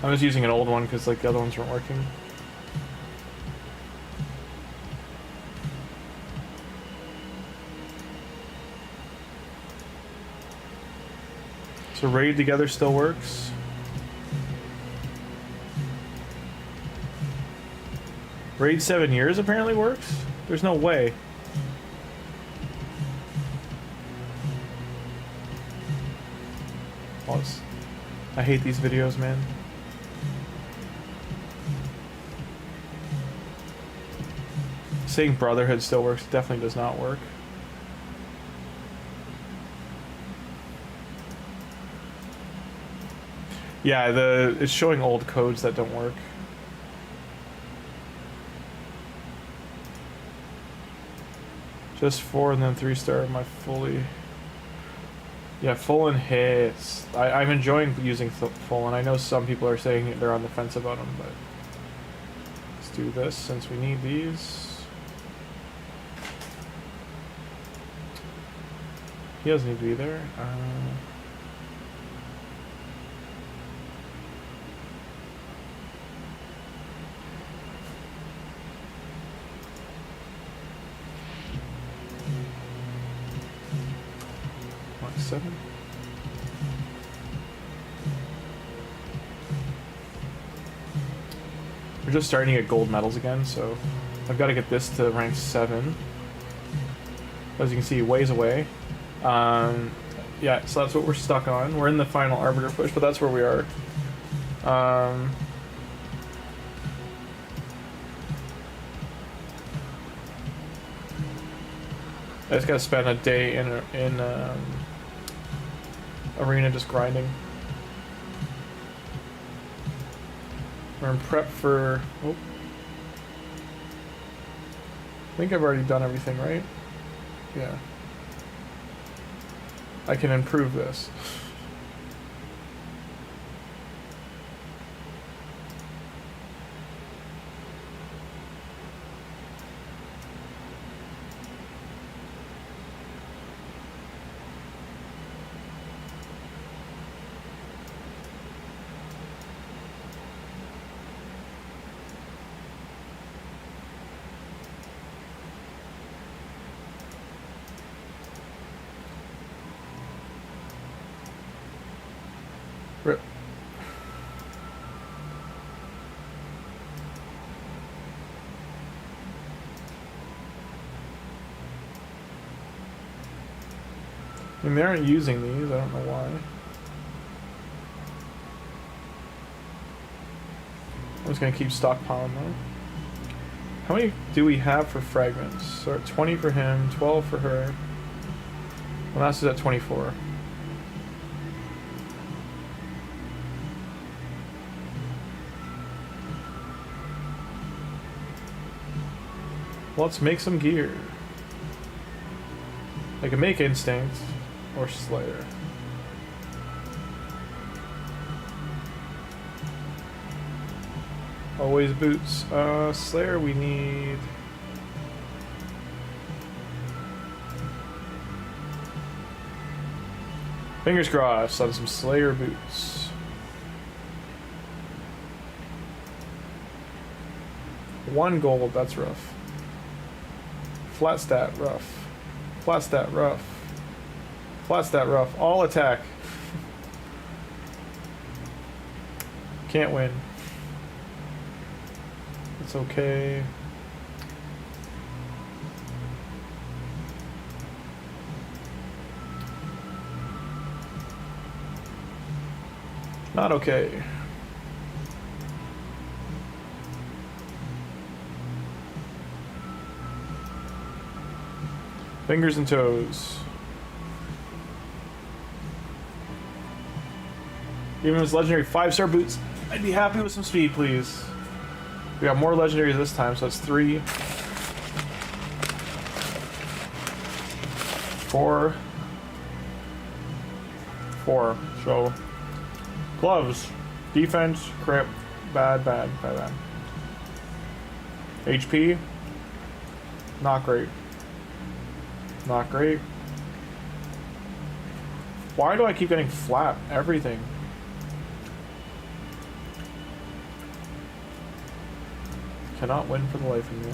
I was using an old one because like the other ones weren't working. So raid together still works. Raid 7 years apparently works? There's no way. Pause. I hate these videos, man. Saying Brotherhood still works definitely does not work. Yeah, it's showing old codes that don't work. Just 4 and then 3-star my fully. Yeah, full and hits. I'm enjoying using full, and I know some people are saying they're on the fence about them, but let's do this since we need these. He doesn't need to be there. Mark 7. We're just starting to get gold medals again, so I've got to get this to rank 7. As you can see, ways away. Yeah, so that's what we're stuck on. We're in the final Arbiter push, but that's where we are. I just gotta spend a day in arena just grinding. We're in prep for. Oh. I think I've already done everything, right? Yeah. I can improve this. Rip. I mean, they aren't using these. I don't know why. I'm just gonna keep stockpiling though. How many do we have for fragments? So 20 for him, 12 for her. Well, that's at 24. Let's make some gear. I can make Instinct or Slayer. Always boots. Slayer we need. Fingers crossed on some Slayer boots. One gold, that's rough. Flat stat, rough. Flat stat, rough. Flat stat, rough. All attack. Can't win. It's okay. Not okay. Fingers and toes. Even with legendary 5-star boots, I'd be happy with some speed, please. We got more legendaries this time, so that's 3. 4. 4. So, gloves. Defense, crip, bad. HP, not great. Not great. Why do I keep getting flat? Everything. Cannot win for the life of me.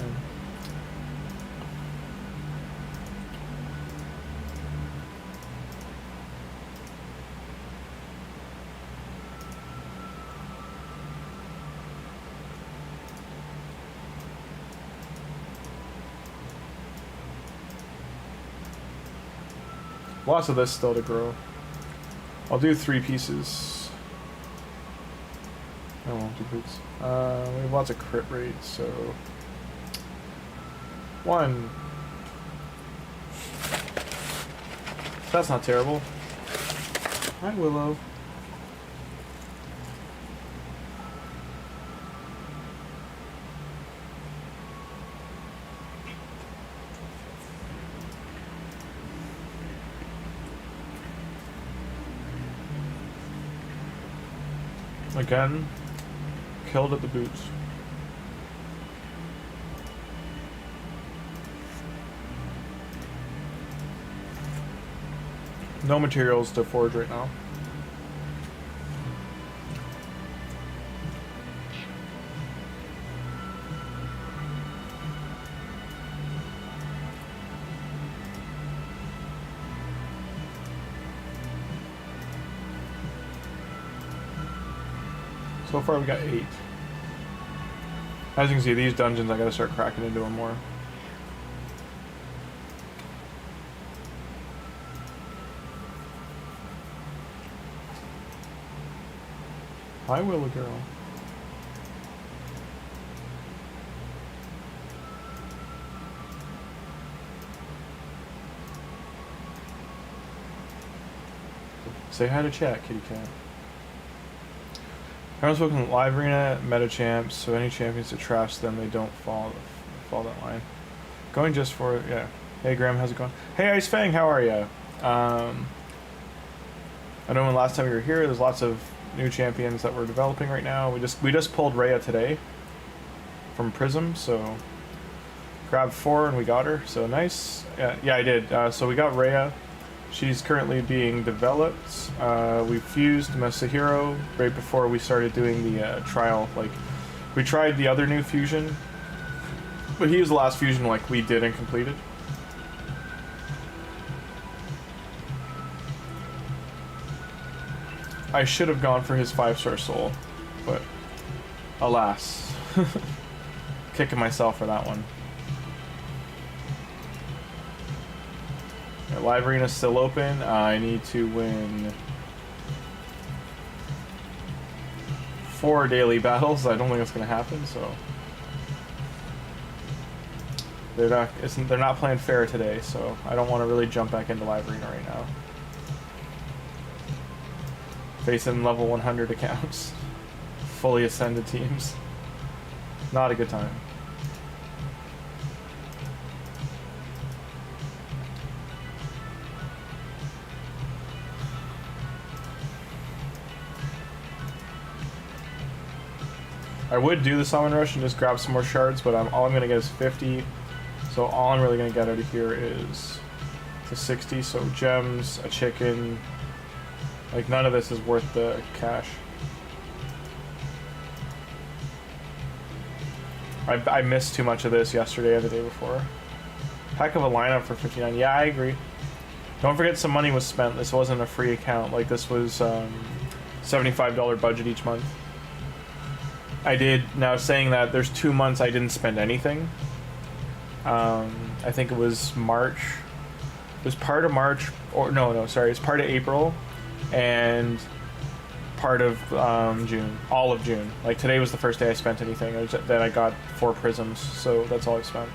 Lots of this still to grow. I'll do 3 pieces. I won't do boots. We have lots of crit rates, so 1. That's not terrible. Hi, Willow. Again, killed at the boots. No materials to forge right now. So far we got 8. As you can see, these dungeons I gotta start cracking into them more. Hi, Willow Girl. Say hi to chat, kitty cat. Everyone's spoken live arena, meta champs, so any champions that trash them, they don't fall that line. Going just for, yeah. Hey Graham, how's it going? Hey Ice Fang, how are ya? I know when last time you were here, there's lots of new champions that we're developing right now. We just pulled Rhea today from Prism, so grabbed 4 and we got her, so nice. Yeah, I did. So we got Rhea. She's currently being developed. We fused Masahiro right before we started doing the trial. Like, we tried the other new fusion, but he was the last fusion like we did and completed. I should have gone for his 5-star soul, but alas. Kicking myself for that one. Live arena's still open. I need to win 4 daily battles. I don't think that's gonna happen, so they're not playing fair today, so I don't want to really jump back into live arena right now. Facing level 100 accounts, fully ascended teams. Not a good time. I would do the summon rush and just grab some more shards, but all I'm gonna get is 50. So all I'm really gonna get out of here is the 60. So gems, a chicken. Like none of this is worth the cash. I missed too much of this yesterday and the day before. Heck of a lineup for 59. Yeah, I agree. Don't forget some money was spent. This wasn't a free account. Like this was $75 budget each month. I did, now saying that, there's 2 months I didn't spend anything. I think it was March. It was part of March, or no, sorry, it's part of April and part of June, all of June. Like today was the first day I spent anything. Then I got 4 prisms, so that's all I spent.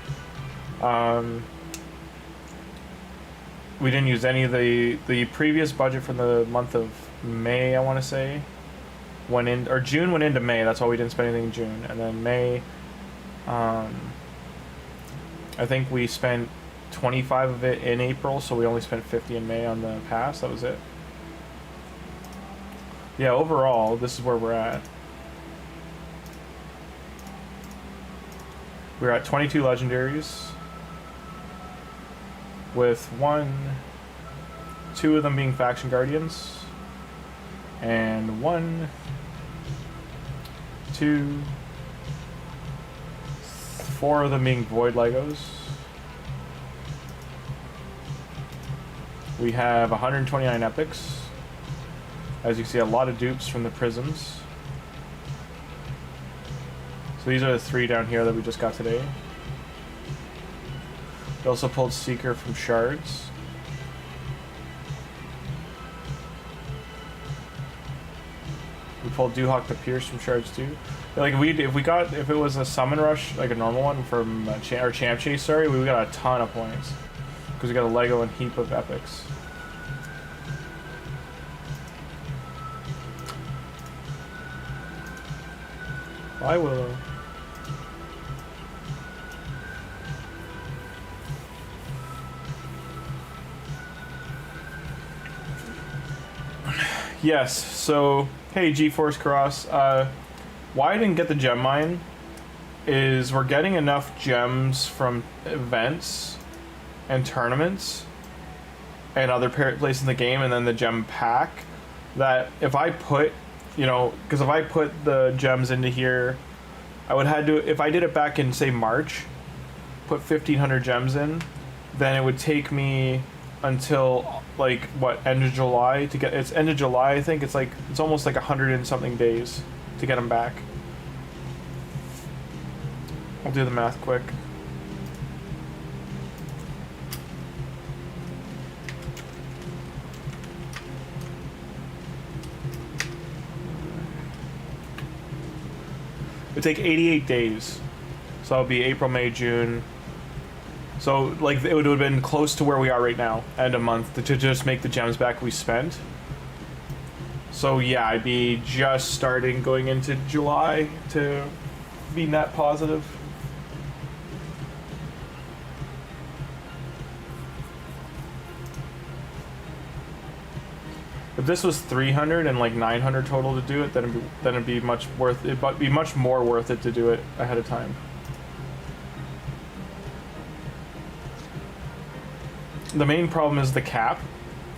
We didn't use any of the previous budget from the month of May, I want to say. Went in, or June went into May. That's why we didn't spend anything in June. And then May, I think we spent 25 of it in April, so we only spent 50 in May on the pass. That was it. Yeah, overall, this is where we're at. We're at 22 legendaries, with 2 of them being faction guardians, and 1, 2, 4 of them being void Legos. We have 129 epics. As you can see, a lot of dupes from the prisms. So these are the 3 down here that we just got today. We also pulled Seeker from shards. We pulled Duhawk the Pierce from shards too. Like if it was a summon rush, like a normal one from or champ chase, sorry, we got a ton of points because we got a Lego and heap of epics. Bye, Willow. Yes, so hey GeForce Cross, why I didn't get the gem mine is we're getting enough gems from events and tournaments and other places in the game, and then the gem pack, that if I put, you know, because if I put the gems into here, I would have to, if I did it back in say March, put 1,500 gems in, then it would take me until like what, end of July to get, it's end of July, I think. It's like, it's almost like 100 and something days to get them back. I'll do the math quick. It would take 88 days. So that'll be April, May, June. So like it would have been close to where we are right now, end of month, to just make the gems back we spent. So yeah, I'd be just starting going into July to be net positive. If this was 300 and like 900 total to do it, then it'd be much worth it. But be much more worth it to do it ahead of time. The main problem is the cap.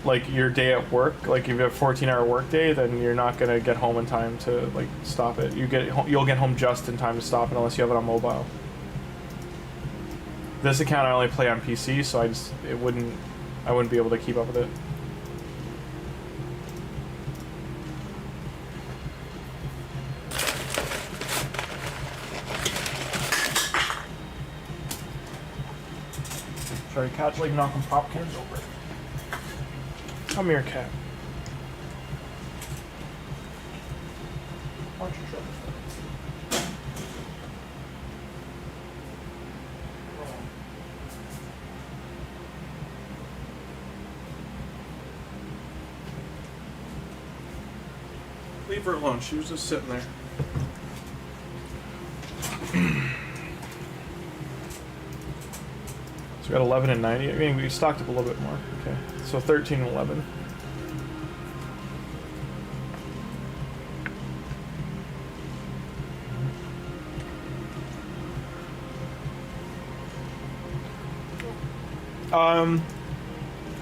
Like your day at work, like if you have a 14-hour work day, then you're not gonna get home in time to like stop it. You'll get home just in time to stop it unless you have it on mobile. This account I only play on PC, so I wouldn't be able to keep up with it. Sorry, cat's like knocking pop cans over. Come here, cat. Why don't you shut this down? Leave her alone. She was just sitting there. So we got 11 and 90. I mean, we stocked up a little bit more. Okay, so 13 and 11.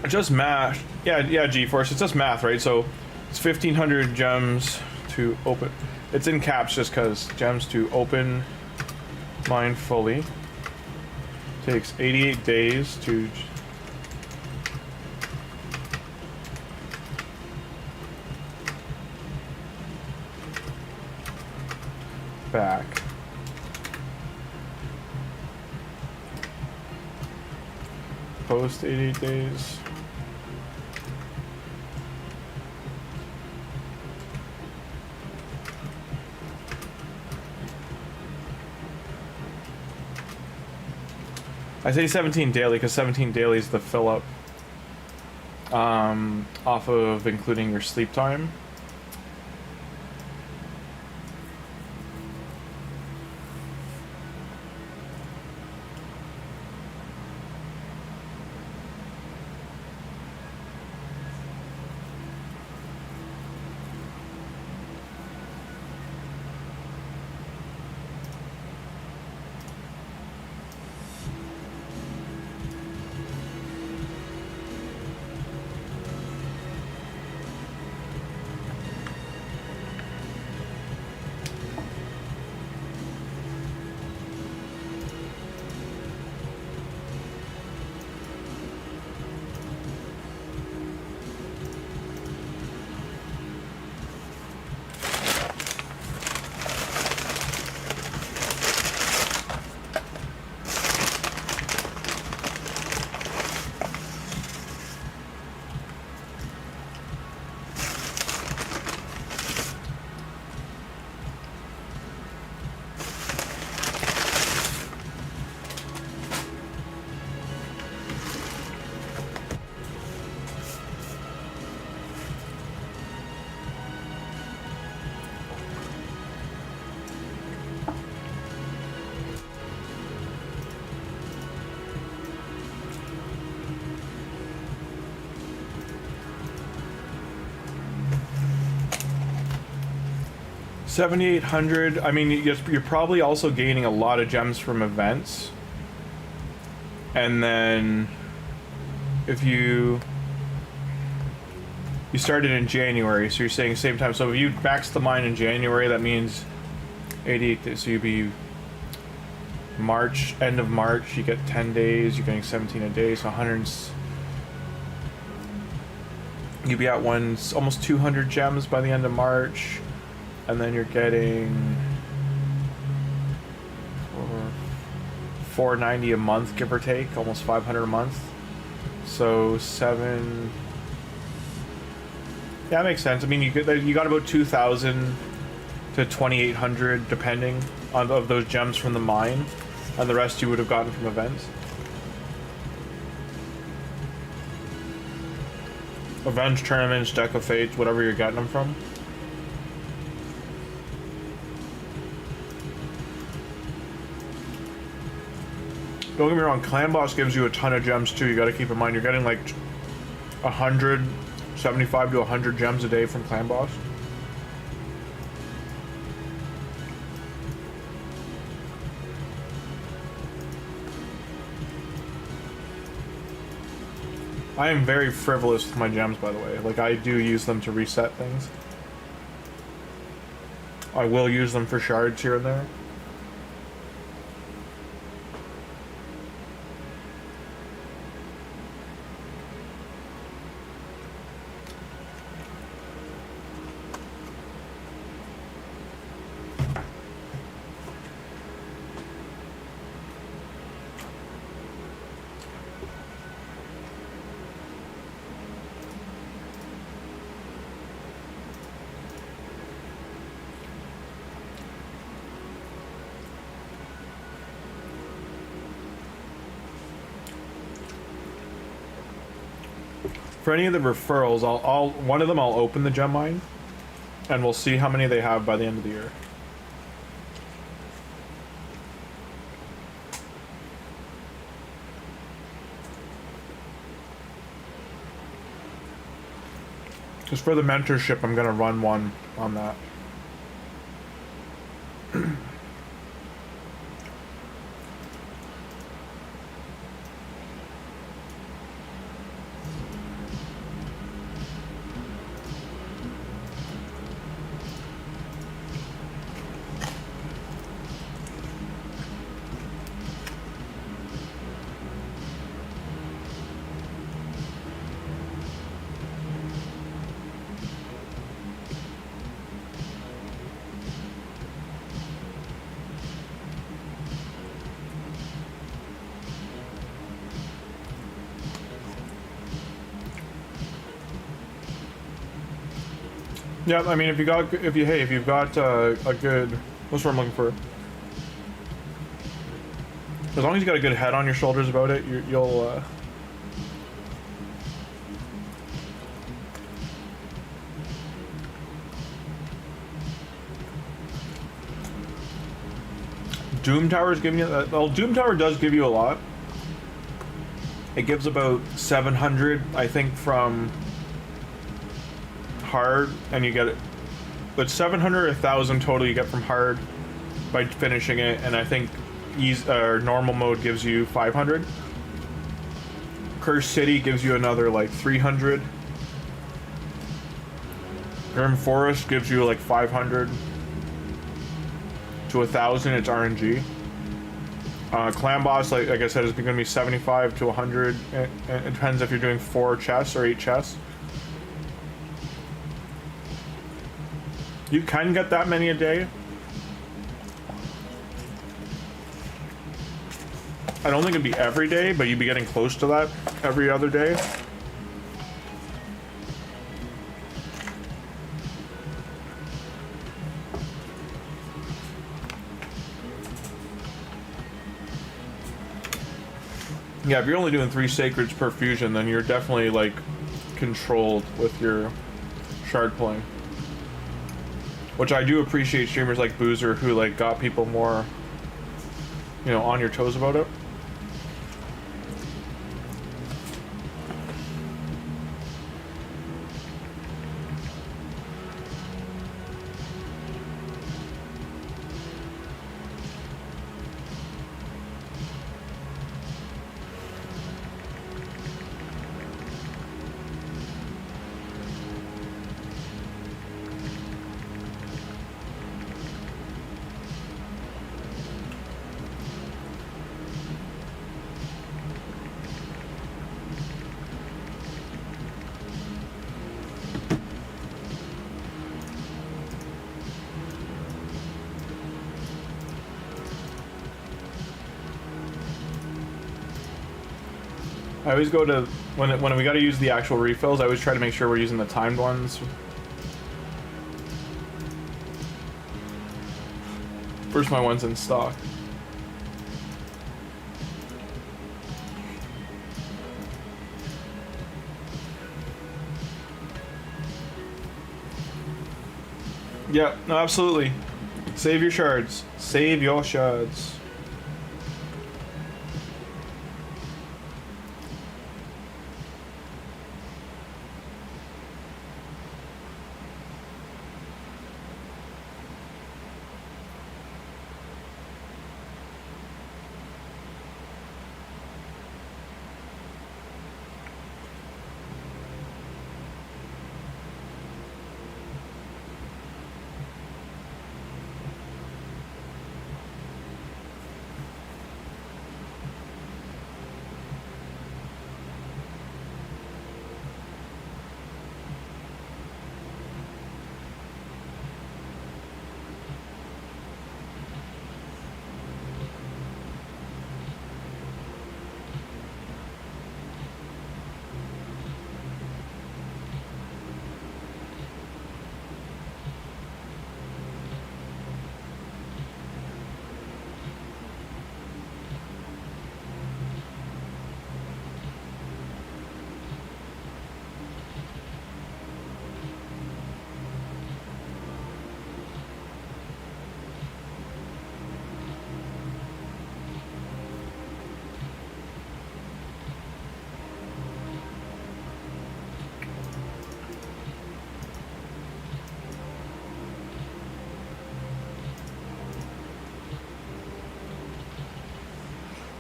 Just math. Yeah, GeForce. It's just math, right? So it's 1,500 gems to open. It's in caps just because gems to open mine fully. Takes 88 days to back. Post 88 days. I say 17 daily because 17 daily is the fill up off of including your sleep time. $7,800. I mean, you're probably also gaining a lot of gems from events. And then if you started in January, so you're saying same time. So if you max the mine in January, that means 88. So you'd be March, end of March, you get 10 days. You're getting 17 a day, so 100. You'd be at almost 200 gems by the end of March. And then you're getting $490 a month, give or take, almost 500 a month. So 7. Yeah, that makes sense. I mean, you got about 2,000 to 2,800, depending on of those gems from the mine, and the rest you would have gotten from events. Events, tournaments, deck of fates, whatever you're getting them from. Don't get me wrong, Clan Boss gives you a ton of gems too. You got to keep in mind you're getting like 175 to 100 gems a day from Clan Boss. I am very frivolous with my gems, by the way. Like, I do use them to reset things. I will use them for shards here and there. For any of the referrals, I'll one of them I'll open the gem mine, and we'll see how many they have by the end of the year. Just for the mentorship, I'm gonna run one on that. Yeah, I mean, if you've got a good, what's what I'm looking for? As long as you got a good head on your shoulders about it, you'll. Doom Tower's giving you that. Well, Doom Tower does give you a lot. It gives about 700, I think, from hard, and you get it. But 700 or 1,000 total you get from hard by finishing it, and I think normal mode gives you 500. Cursed City gives you another like 300. Grim Forest gives you like 500 to 1,000. It's RNG. Clan Boss, like I said, is going to be 75 to 100. It depends if you're doing 4 chests or 8 chests. You can get that many a day. I don't think it'd be every day, but you'd be getting close to that every other day. Yeah, if you're only doing 3 sacreds per fusion, then you're definitely like controlled with your shard pulling. Which I do appreciate streamers like Boozer who like got people more, you know, on your toes about it. I always go to, when we got to use the actual refills, I always try to make sure we're using the timed ones. First, my one's in stock. Yeah, no, absolutely. Save your shards. Save your shards.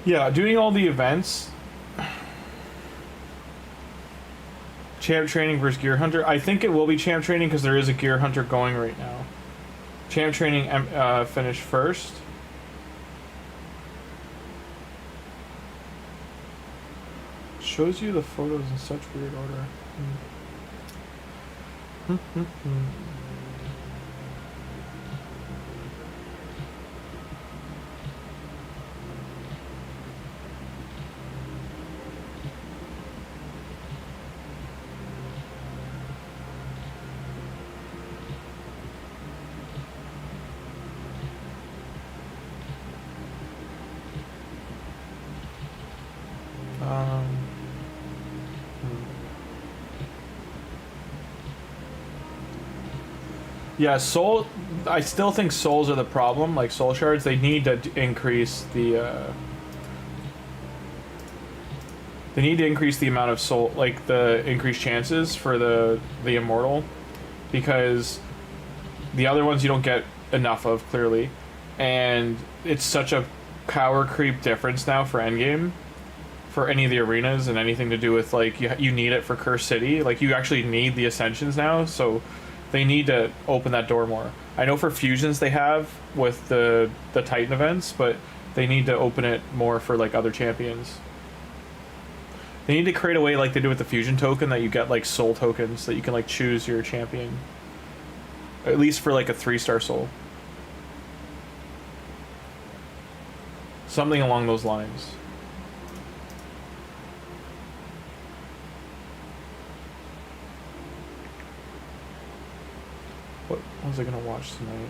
Yeah, doing all the events. Champ training versus gear hunter. I think it will be champ training because there is a gear hunter going right now. Champ training finished first. Shows you the photos in such weird order. Yeah, soul. I still think souls are the problem. Like soul shards, they need to increase the. They need to increase the amount of soul, like the increased chances for the immortal, because the other ones you don't get enough of clearly, and it's such a power creep difference now for endgame, for any of the arenas and anything to do with like you need it for Curse City. Like you actually need the ascensions now, so. They need to open that door more. I know for fusions they have with the Titan events, but they need to open it more for like other champions. They need to create a way like they do with the fusion token that you get like soul tokens that you can like choose your champion. At least for like a 3-star soul. Something along those lines. What was I gonna watch tonight?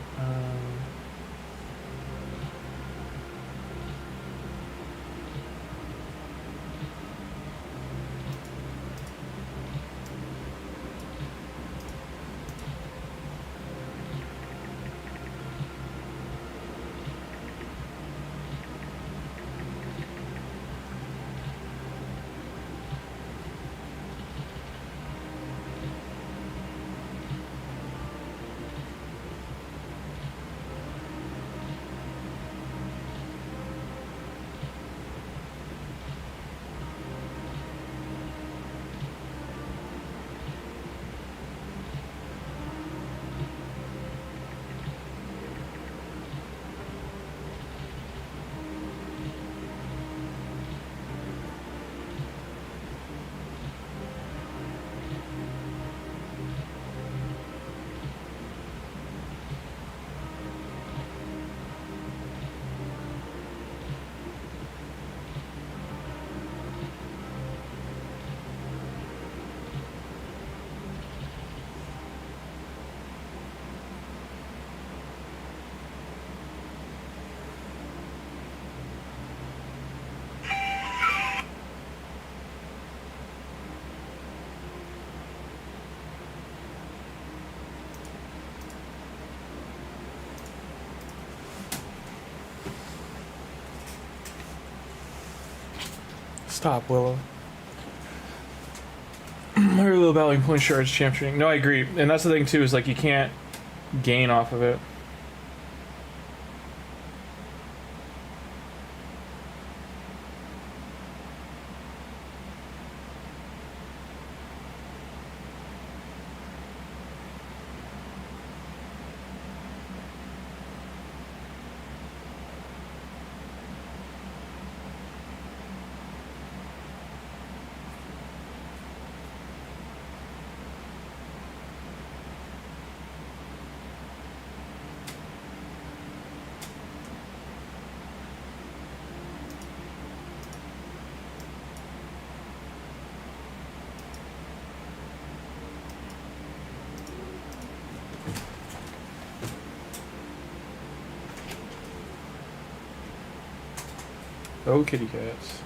Stop, Willow. Very little value point shards champ training. No, I agree. And that's the thing too, is like you can't gain off of it. Oh, kitty cats.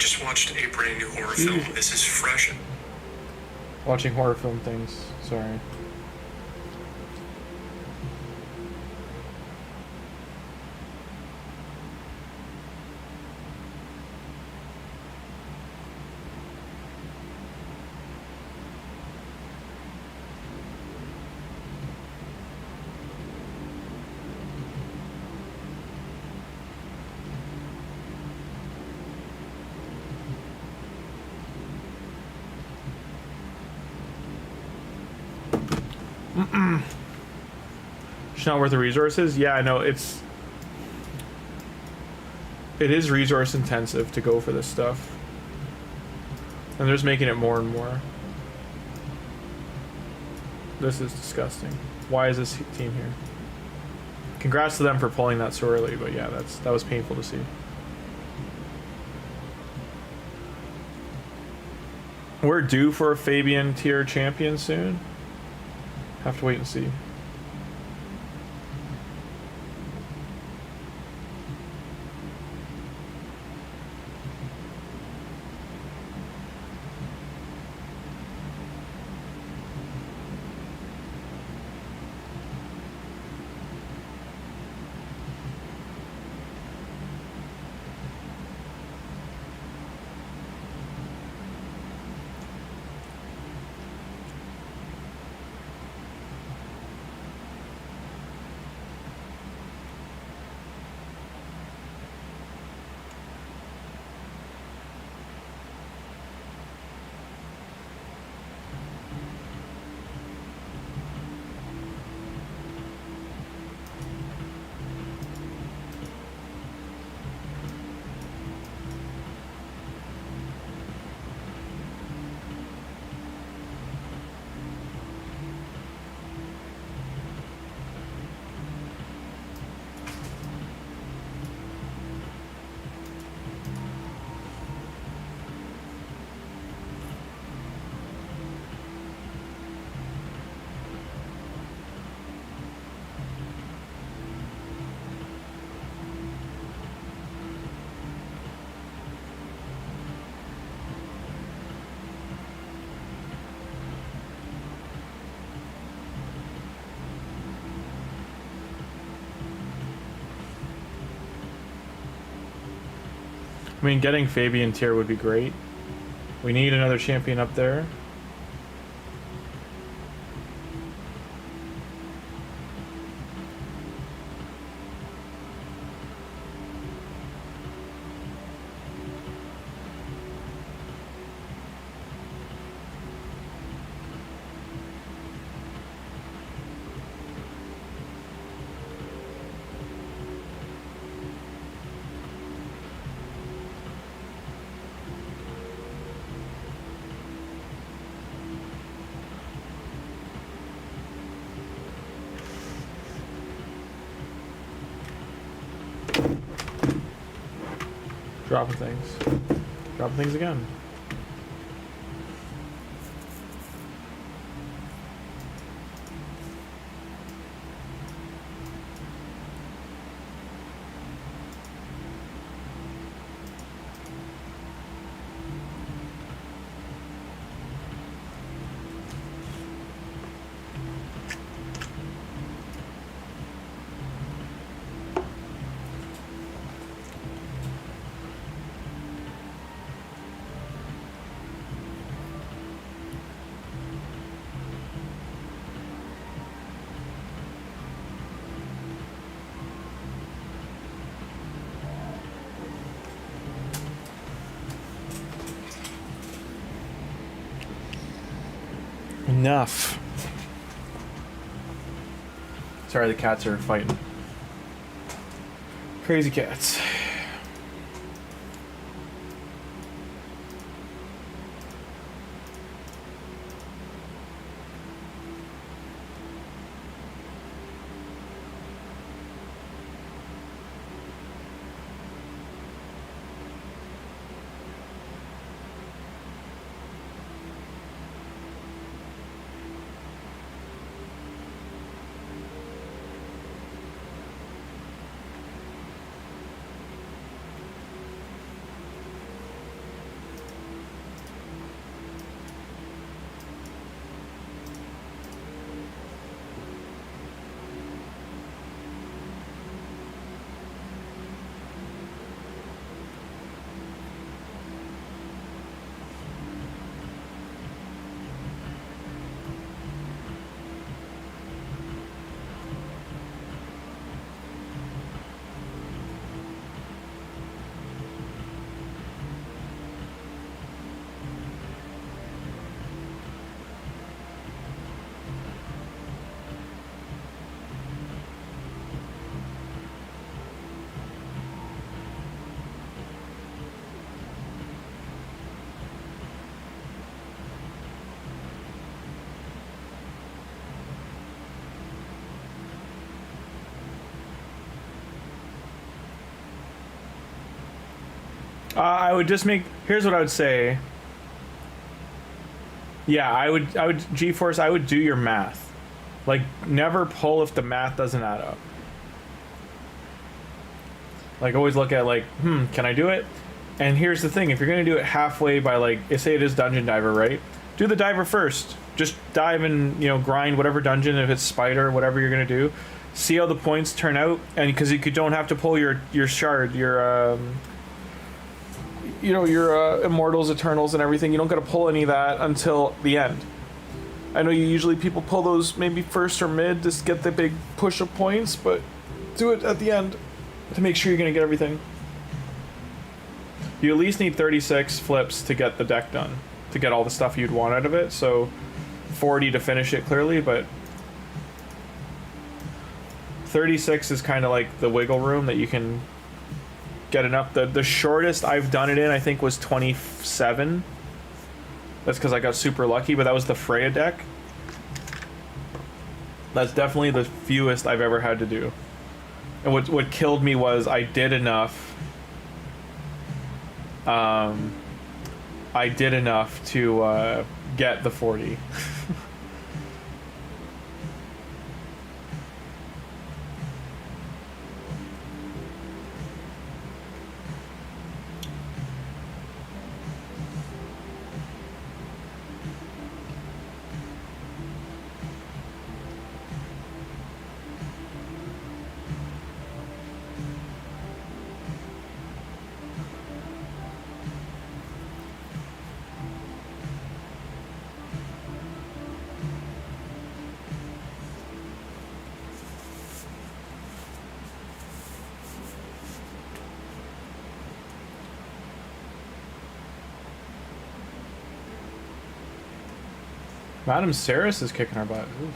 just watched a brand new horror film. This is fresh. Watching horror film things. Sorry. It's not worth the resources. Yeah, I know it is resource intensive to go for this stuff, and they're just making it more and more. This is disgusting. Why is this team here? Congrats to them for pulling that so early, but yeah, that was painful to see. We're due for a Fabian tier champion soon. Have to wait and see. I mean, getting Fabian tier would be great. We need another champion up there. Dropping things. Dropping things again. Enough. Sorry, the cats are fighting. Crazy cats. I would just make. Here's what I would say. Yeah, I would GeForce. I would do your math. Like, never pull if the math doesn't add up. Like, always look at like, can I do it? And here's the thing: if you're gonna do it halfway by like, say it is dungeon diver, right? Do the diver first. Just dive and grind whatever dungeon. If it's spider, whatever you're gonna do, see how the points turn out. And because you don't have to pull your shard, your immortals, eternals, and everything. You don't gotta pull any of that until the end. I know usually people pull those maybe first or mid to get the big push of points, but do it at the end to make sure you're gonna get everything. You at least need 36 flips to get the deck done, to get all the stuff you'd want out of it. So 40 to finish it clearly, but 36 is kind of like the wiggle room that you can get enough. The shortest I've done it in, I think, was 27. That's because I got super lucky, but that was the Freya deck. That's definitely the fewest I've ever had to do. And what killed me was I did enough. I did enough to get the 40. Madam Saris is kicking our butt. Oof.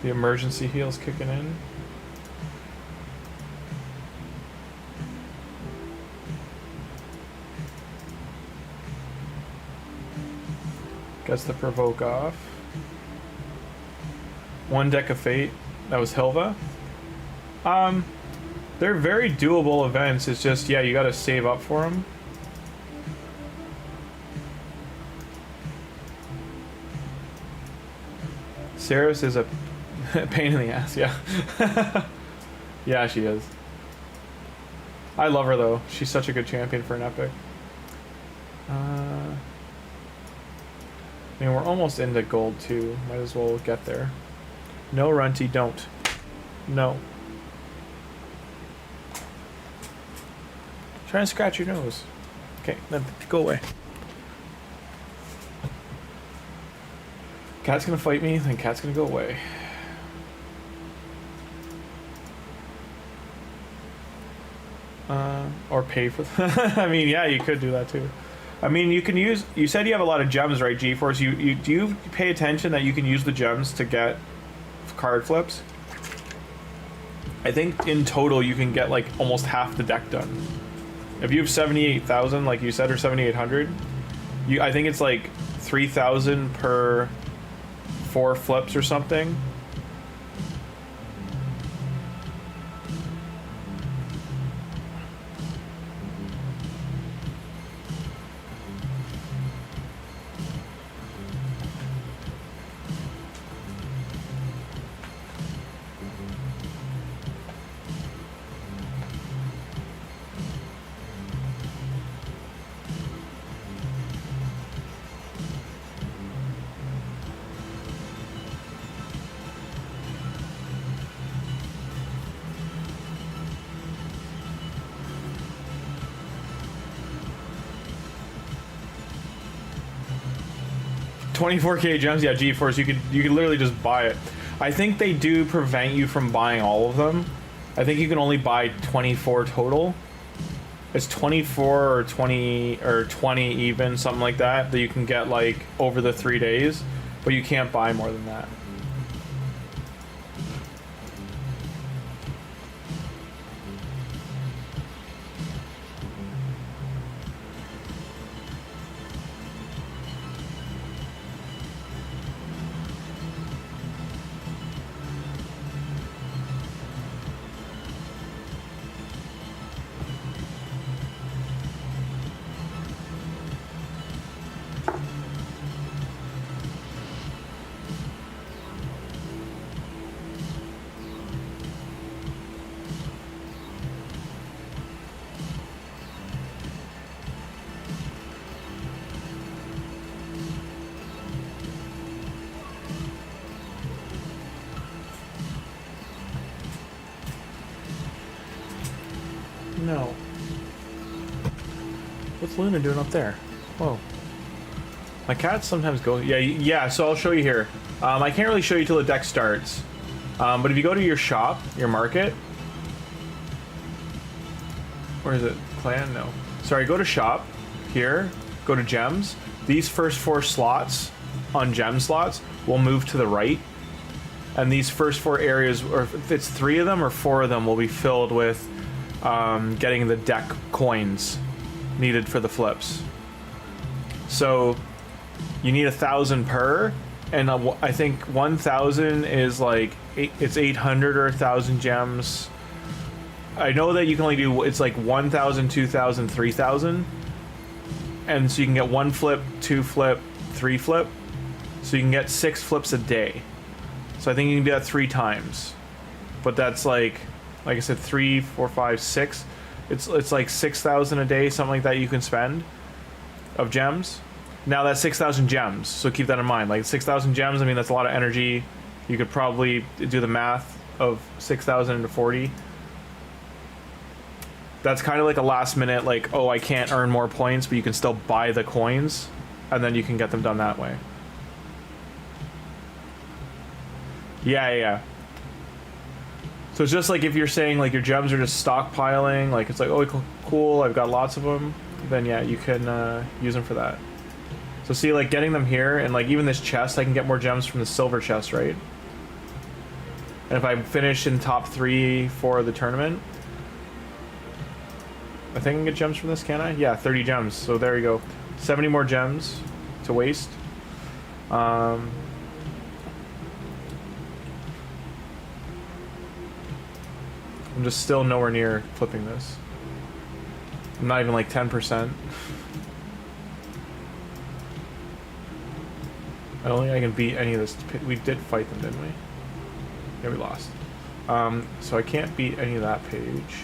The emergency heal's kicking in. Gets the provoke off. One deck of fate. That was Hilva. They're very doable events. It's just, yeah, you gotta save up for them. Saris is a pain in the ass, yeah. Yeah, she is. I love her though. She's such a good champion for an epic. I mean, we're almost into gold too. Might as well get there. No, Runty, don't. No. Try and scratch your nose. Okay, then go away. Cat's gonna fight me, then Cat's gonna go away. Or pay for I mean, yeah, you could do that too. I mean, you can use... You said you have a lot of gems, right, GeForce? Do you pay attention that you can use the gems to get card flips? I think in total you can get, like, almost half the deck done. If you have 78,000, like you said, or 7,800, I think it's, like, 3,000 per 4 flips or something. $24K gems, yeah, GeForce, you could literally just buy it. I think they do prevent you from buying all of them. I think you can only buy 24 total. It's 24 or 20 or 20 even, something like that, that you can get like over the 3 days, but you can't buy more than that. no. What's Luna doing up there? Whoa. My cats sometimes go... Yeah, so I'll show you here. I can't really show you till the deck starts. But if you go to your shop, your market... Where is it? Clan? No. Sorry, go to shop. Here. Go to gems. These first 4 slots on gem slots will move to the right. And these first 4 areas, or if it's 3 of them or 4 of them, will be filled with getting the deck coins needed for the flips. So... You need 1,000 per, and I think 1,000 is like it's 800 or 1,000 gems. I know that you can only do it's like 1,000, 2,000, 3,000, and so you can get 1 flip, 2 flip, 3 flip, so you can get 6 flips a day. So I think you can do that 3 times, but that's like I said, 3, 4, 5, 6. It's like 6,000 a day, something like that you can spend of gems. Now that's 6,000 gems, so keep that in mind. Like 6,000 gems, I mean that's a lot of energy. You could probably do the math of 6,000 into 40. That's kind of like a last minute, like, oh, I can't earn more points, but you can still buy the coins, and then you can get them done that way. Yeah. So it's just like if you're saying like your gems are just stockpiling, like it's like, oh, cool, I've got lots of them, then yeah, you can use them for that. So see, like, getting them here, and, like, even this chest, I can get more gems from the silver chest, right? And if I finish in top 3 for the tournament, I think I can get gems from this, can I? Yeah, 30 gems. So there you go. 70 more gems to waste. I'm just still nowhere near flipping this. I'm not even, like, 10%. I don't think I can beat any of this. We did fight them, didn't we? Yeah, we lost. So I can't beat any of that page.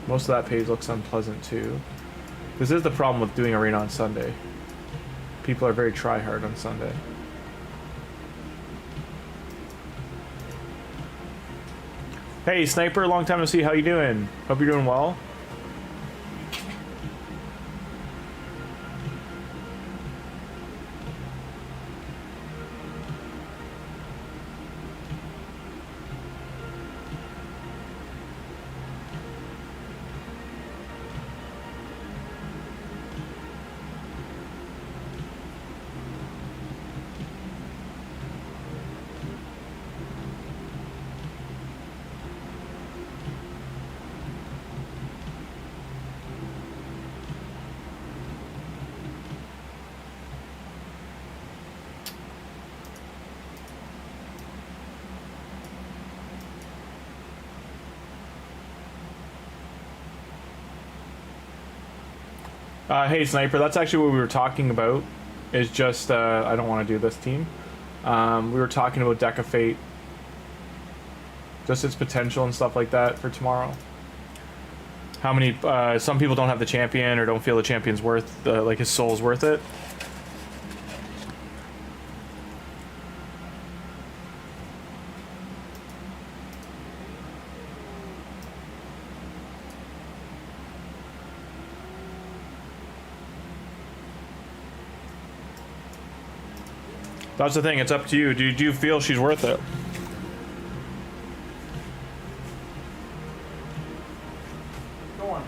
Most of that page looks unpleasant too. This is the problem with doing Arena on Sunday. People are very try-hard on Sunday. Hey, Sniper, long time no see. How you doing? Hope you're doing well. Hey, Sniper, that's actually what we were talking about. Is just, I don't want to do this team. We were talking about Deck of Fate. Just its potential and stuff like that for tomorrow. How many, some people don't have the champion or don't feel the champion's worth, like his soul's worth it. That's the thing, it's up to you. Do you feel she's worth it? Go on.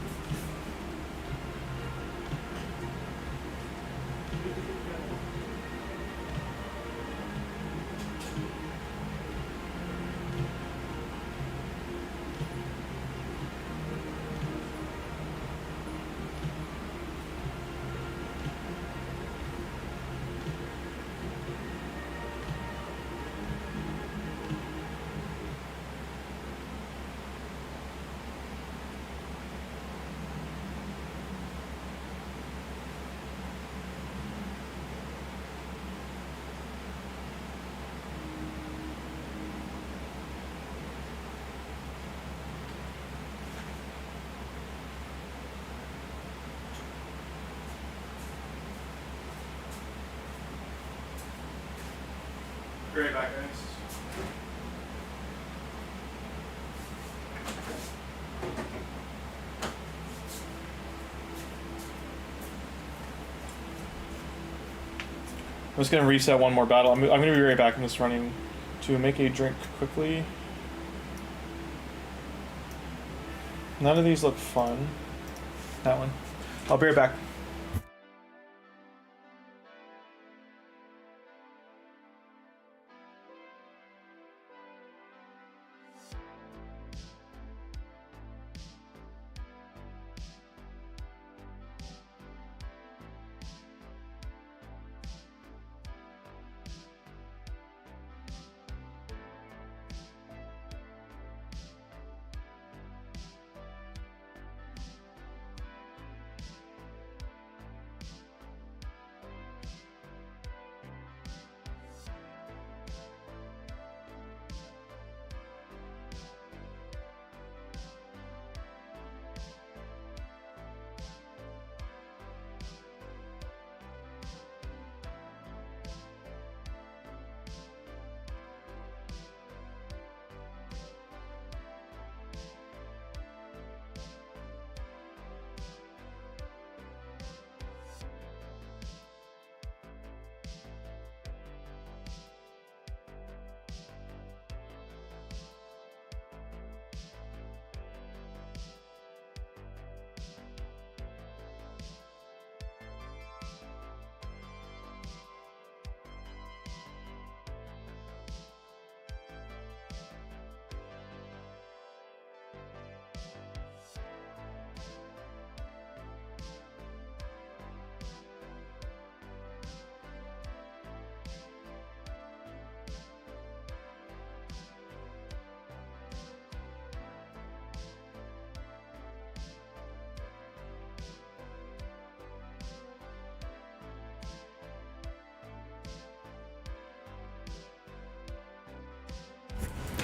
Great back, guys. just gonna reset one more battle. I'm gonna be right back. I'm just running to make a drink quickly. None of these look fun. That one. I'll be right back.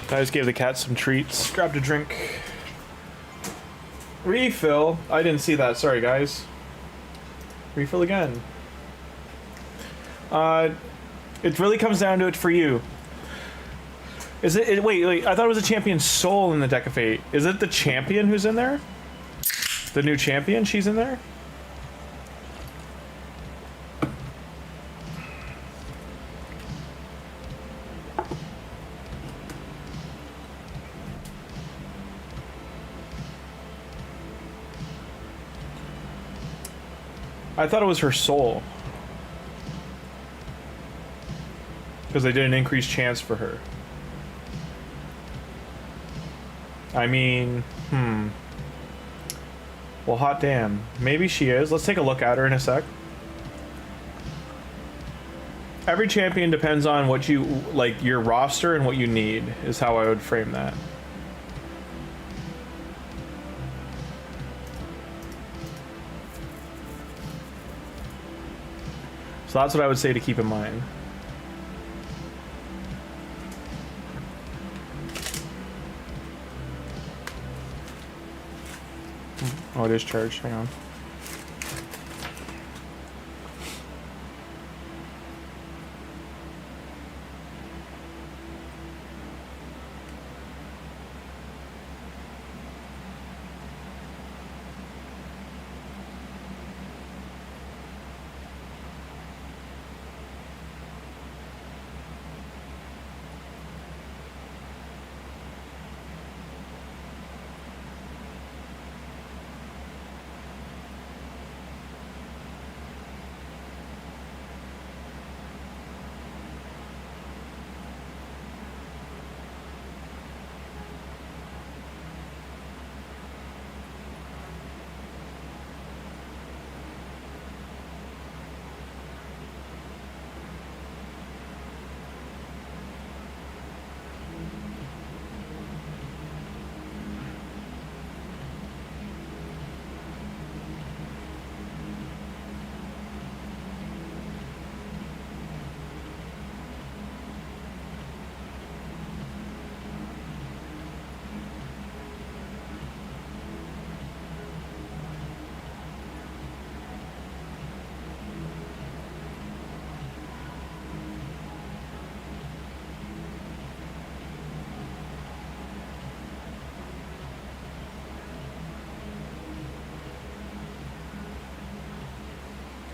I just gave the cat some treats. Grabbed a drink. Refill. I didn't see that. Sorry, guys. Refill again. It really comes down to it for you. Is it? Wait. I thought it was a champion soul in the deck of fate. Is it the champion who's in there? The new champion? She's in there? I thought it was her soul. Because they did an increased chance for her. I mean, well, hot damn. Maybe she is. Let's take a look at her in a sec. Every champion depends on what you, like, your roster and what you need, is how I would frame that. So that's what I would say to keep in mind. Oh, it is charged. Hang on.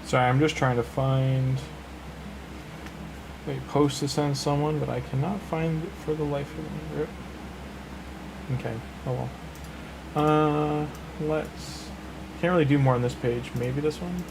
Sorry, I'm just trying to find... Wait, post to send someone, but I cannot find it for the life of me. Rip. Okay, oh well. Let's... Can't really do more on this page. Maybe this one?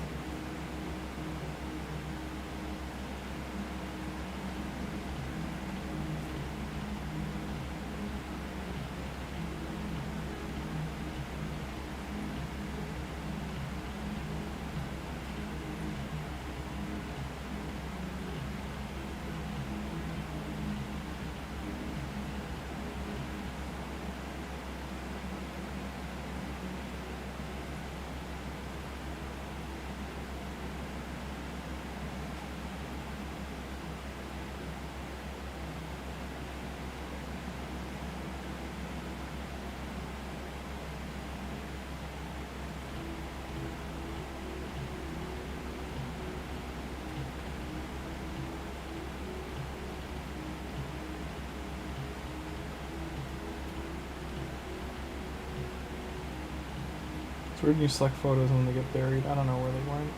It's weird when you select photos and they get buried. I don't know where they went.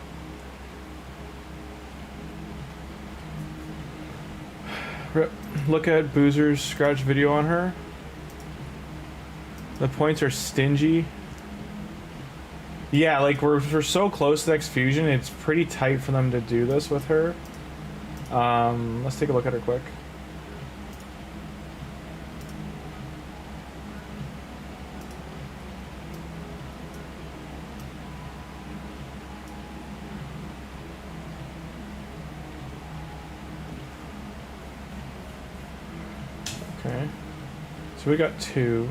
Rip. Look at Boozer's scratch video on her. The points are stingy. Yeah, like we're so close to next fusion, it's pretty tight for them to do this with her. Let's take a look at her quick. Okay, so we got 2.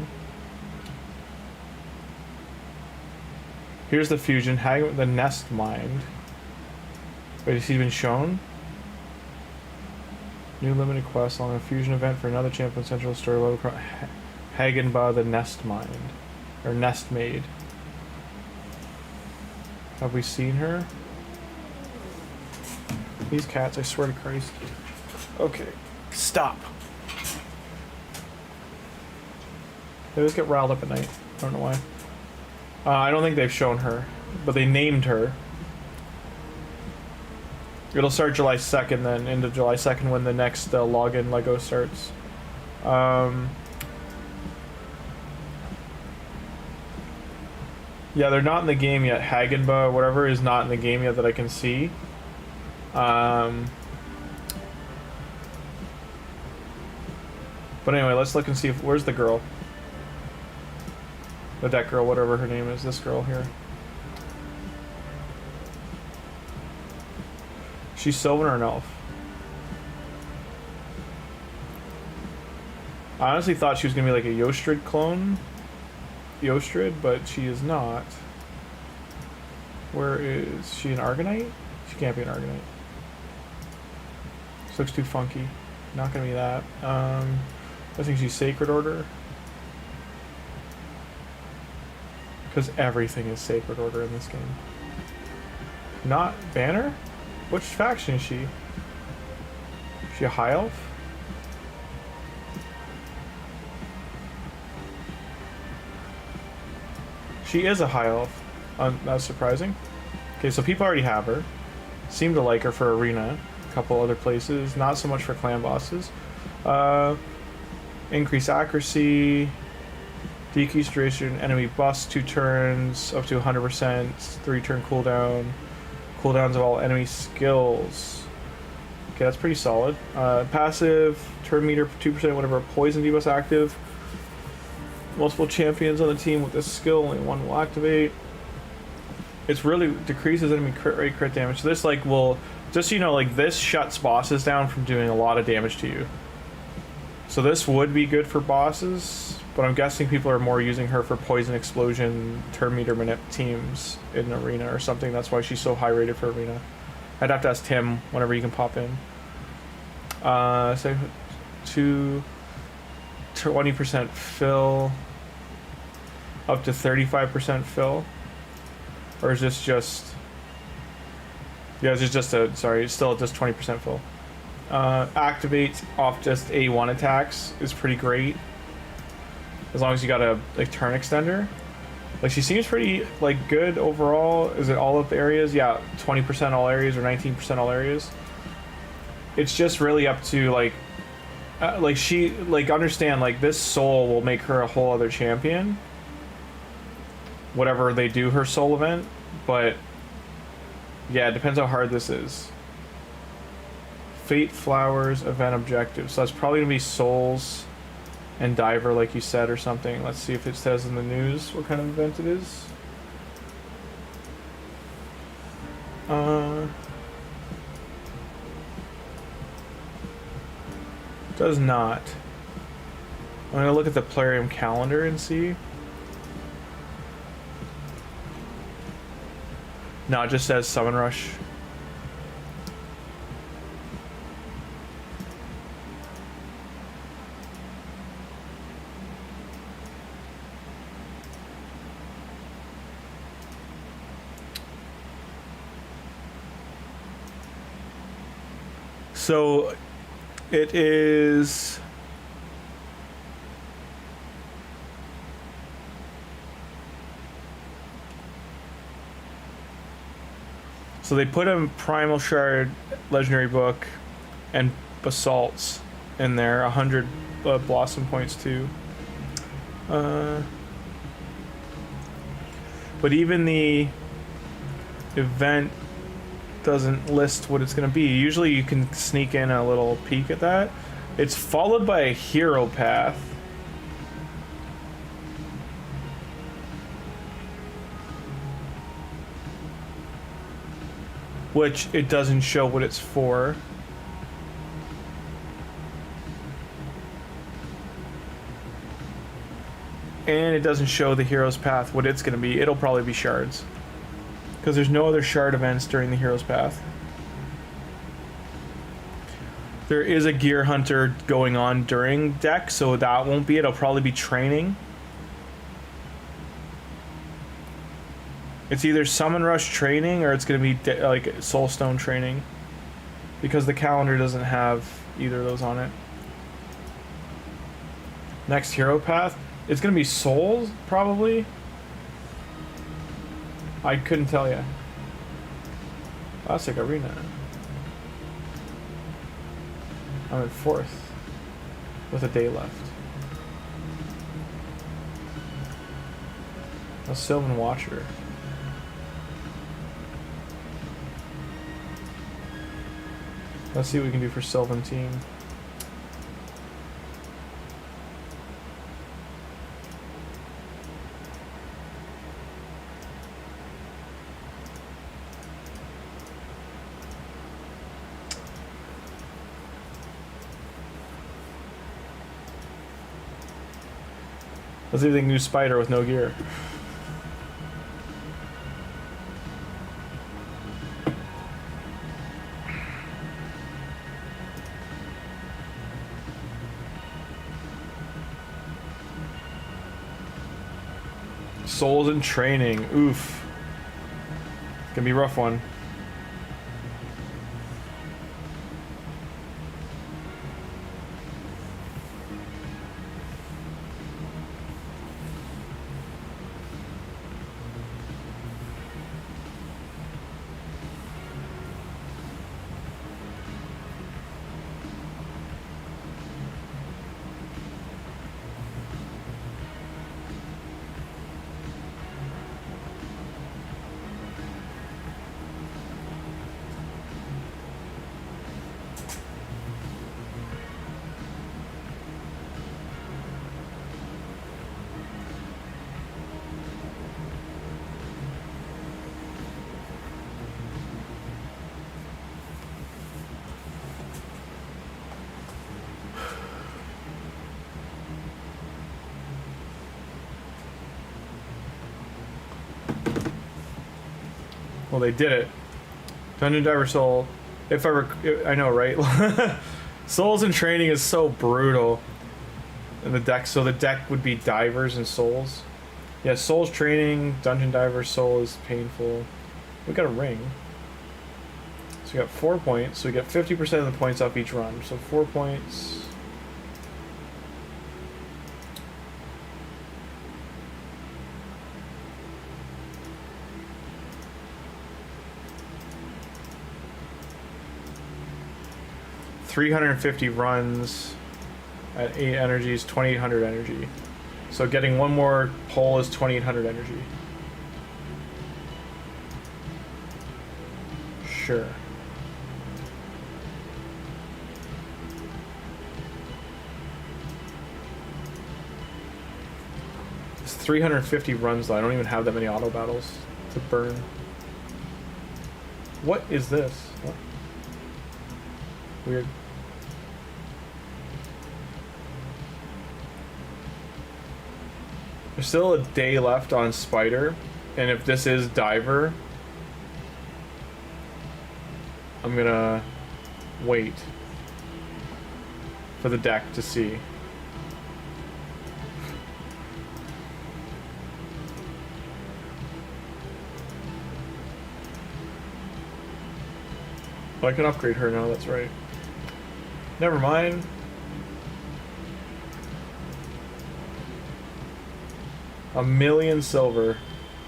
Here's the fusion. Hag the Nest Mind. Wait, has he been shown? New limited quest on a fusion event for another champion central story level. Hagenba the Nest Mind. Or Nest Maid. Have we seen her? These cats, I swear to Christ. Okay, stop. They always get riled up at night. I don't know why. I don't think they've shown her, but they named her. It'll start July 2nd, then end of July 2nd when the next login Lego starts. Yeah, they're not in the game yet. Hagenba, whatever, is not in the game yet that I can see. But anyway, let's look and see if... Where's the girl? The deck girl, whatever her name is, this girl here. She's Sylvan or an elf? I honestly thought she was gonna be like a Yostrid clone. Yostrid, but she is not. Where is she? An Argonite? She can't be an Argonite. This looks too funky. Not gonna be that. I think she's Sacred Order. Because everything is Sacred Order in this game. Not Banner? Which faction is she? Is she a High Elf? She is a High Elf. That's surprising. Okay, so people already have her. Seem to like her for Arena. A couple other places. Not so much for clan bosses. Increase accuracy. Decrease duration, enemy busts 2 turns, up to 100%, 3-turn cooldown. Cooldowns of all enemy skills. Okay, that's pretty solid. Passive, turn meter 2% whenever a poison debuff's active. Multiple champions on the team with this skill, only one will activate. It's really decreases enemy crit rate, crit damage. So this like will, just so you know, like this shuts bosses down from doing a lot of damage to you. So this would be good for bosses, but I'm guessing people are more using her for poison explosion, turn meter manip teams in Arena or something. That's why she's so high rated for Arena. I'd have to ask Tim whenever you can pop in. So to 20% fill, up to 35% fill, or is this just? Yeah, it's just a sorry. It's still just 20% fill. Activate off just A1 attacks is pretty great. As long as you got a like turn extender. Like she seems pretty like good overall. Is it all up areas? Yeah, 20% all areas or 19% all areas. it's just really up to like she like understand like this soul will make her a whole other champion. Whatever they do her soul event, but yeah, it depends how hard this is. Fate Flowers event objective. So that's probably gonna be souls and diver, like you said, or something. Let's see if it says in the news what kind of event it is. Does not. I'm gonna look at the Plarium calendar and see. No, it just says Summon Rush. So it is so they put a Primal Shard Legendary Book and Basalts in there, 100 Blossom points too. But even the event doesn't list what it's going to be. Usually you can sneak in a little peek at that. It's followed by a hero path. Which it doesn't show what it's for. And it doesn't show the hero's path what it's going to be. It'll probably be shards. Because there's no other shard events during the hero's path. There is a gear hunter going on during deck, so that won't be it. It'll probably be training. It's either Summon Rush training or it's going to be like Soulstone training. Because the calendar doesn't have either of those on it. Next hero path. It's going to be Souls, probably. I couldn't tell you. Classic Arena. I'm in 4th. With a day left. A Sylvan Watcher. Let's see what we can do for Sylvan team. Let's see if they can do Spider with no gear. Souls in training. Oof. It's gonna be a rough one. Well, they did it. Dungeon Diver Soul. If I know, right? Souls in training is so brutal in the deck. So the deck would be divers and souls. Yeah, souls training, Dungeon Diver Soul is painful. We got a ring. So we got 4 points. So we get 50% of the points off each run. So 4 points. 350 runs at 8 energy is 2800 energy. So getting one more pull is 2800 energy. Sure. It's 350 runs though. I don't even have that many auto battles to burn. What is this? What? Weird. There's still a day left on Spider, and if this is Diver, I'm gonna wait for the deck to see. Oh, I can upgrade her now, that's right. Never mind. $1 million silver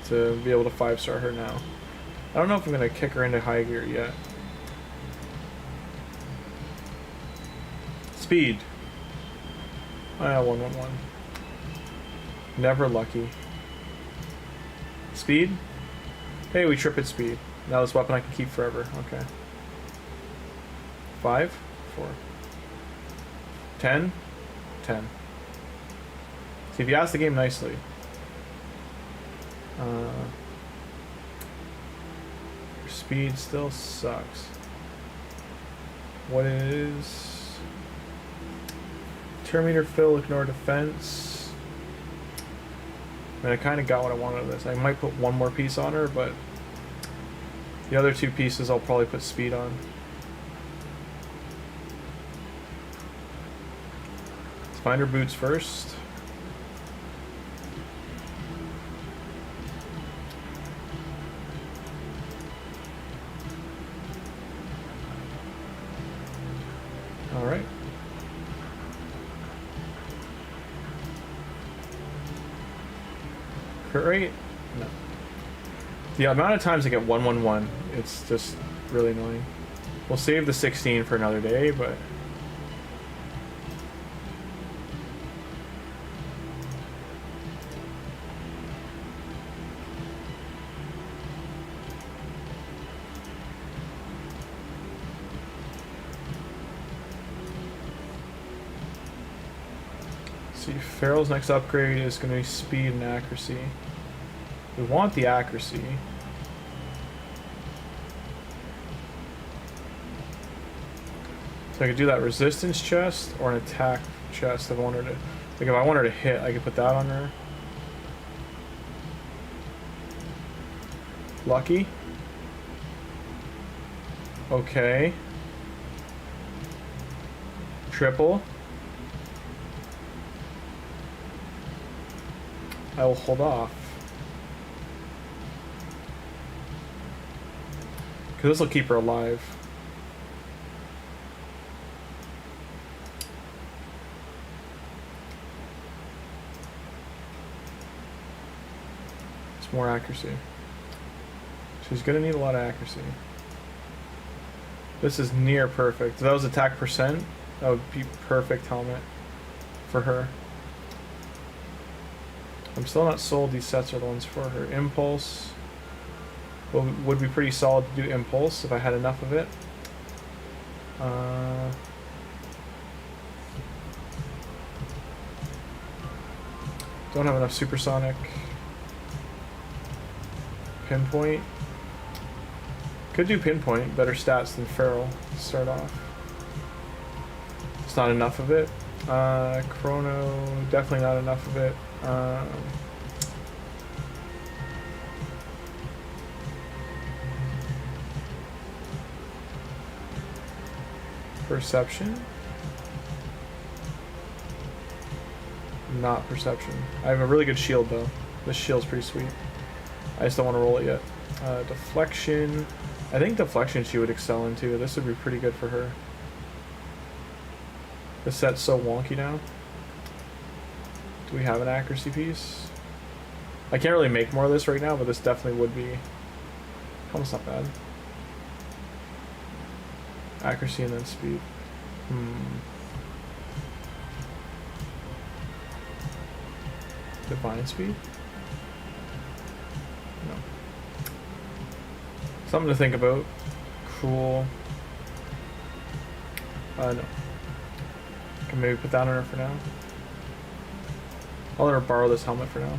to be able to 5-star her now. I don't know if I'm gonna kick her into high gear yet. Speed. 111. Never lucky. Speed? Hey, we trip at speed. Now this weapon I can keep forever. Okay. 5, 4, 10, 10. See, if you ask the game nicely. Your speed still sucks. What is Terminator fill, ignore defense. I mean, I kind of got what I wanted of this. I might put one more piece on her, but the other 2 pieces I'll probably put speed on. Let's find her boots first. Alright. Crit rate? No. The amount of times I get 111, it's just really annoying. We'll save the 16 for another day, but... see, Farrell's next upgrade is going to be speed and accuracy. We want the accuracy. So I could do that resistance chest or an attack chest if I want her to... Like if I want her to hit, I could put that on her. Lucky. Okay. Triple. I will hold off. Because this will keep her alive. It's more accuracy. She's gonna need a lot of accuracy. This is near perfect. If that was attack percent, that would be perfect helmet for her. I'm still not sold these sets are the ones for her. Impulse would be pretty solid to do Impulse if I had enough of it. Don't have enough Supersonic. Pinpoint. Could do Pinpoint, better stats than Feral to start off. It's not enough of it. Chrono, definitely not enough of it. Perception? Not perception. I have a really good shield though. This shield's pretty sweet. I just don't want to roll it yet. Deflection. I think deflection she would excel into. This would be pretty good for her. This set's so wonky now. Do we have an accuracy piece? I can't really make more of this right now, but this definitely would be almost not bad. Accuracy and then speed. flying speed? No. Something to think about. Cool. No. Can maybe put that on her for now. I'll let her borrow this helmet for now.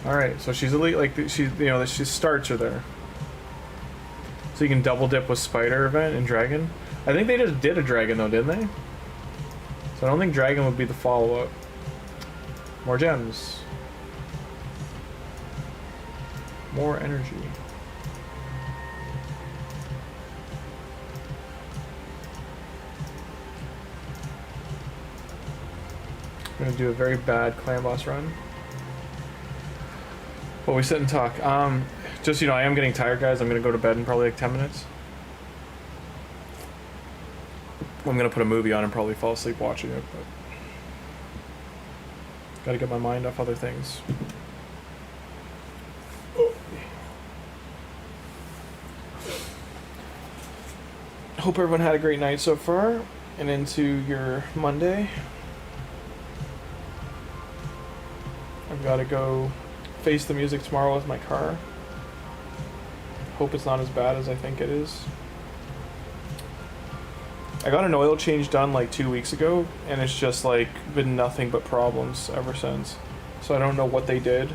Alright, so she's elite, like, she's, you know, she starts are there. So you can double dip with Spider event and Dragon. I think they just did a Dragon though, didn't they? So I don't think Dragon would be the follow-up. More gems. More energy. I'm gonna do a very bad clan boss run. But we sit and talk. Just, you know, I am getting tired, guys. I'm gonna go to bed in probably like 10 minutes. I'm gonna put a movie on and probably fall asleep watching it, but gotta get my mind off other things. Hope everyone had a great night so far and into your Monday. I've got to go face the music tomorrow with my car. Hope it's not as bad as I think it is. I got an oil change done like 2 weeks ago, and it's just like been nothing but problems ever since. So I don't know what they did.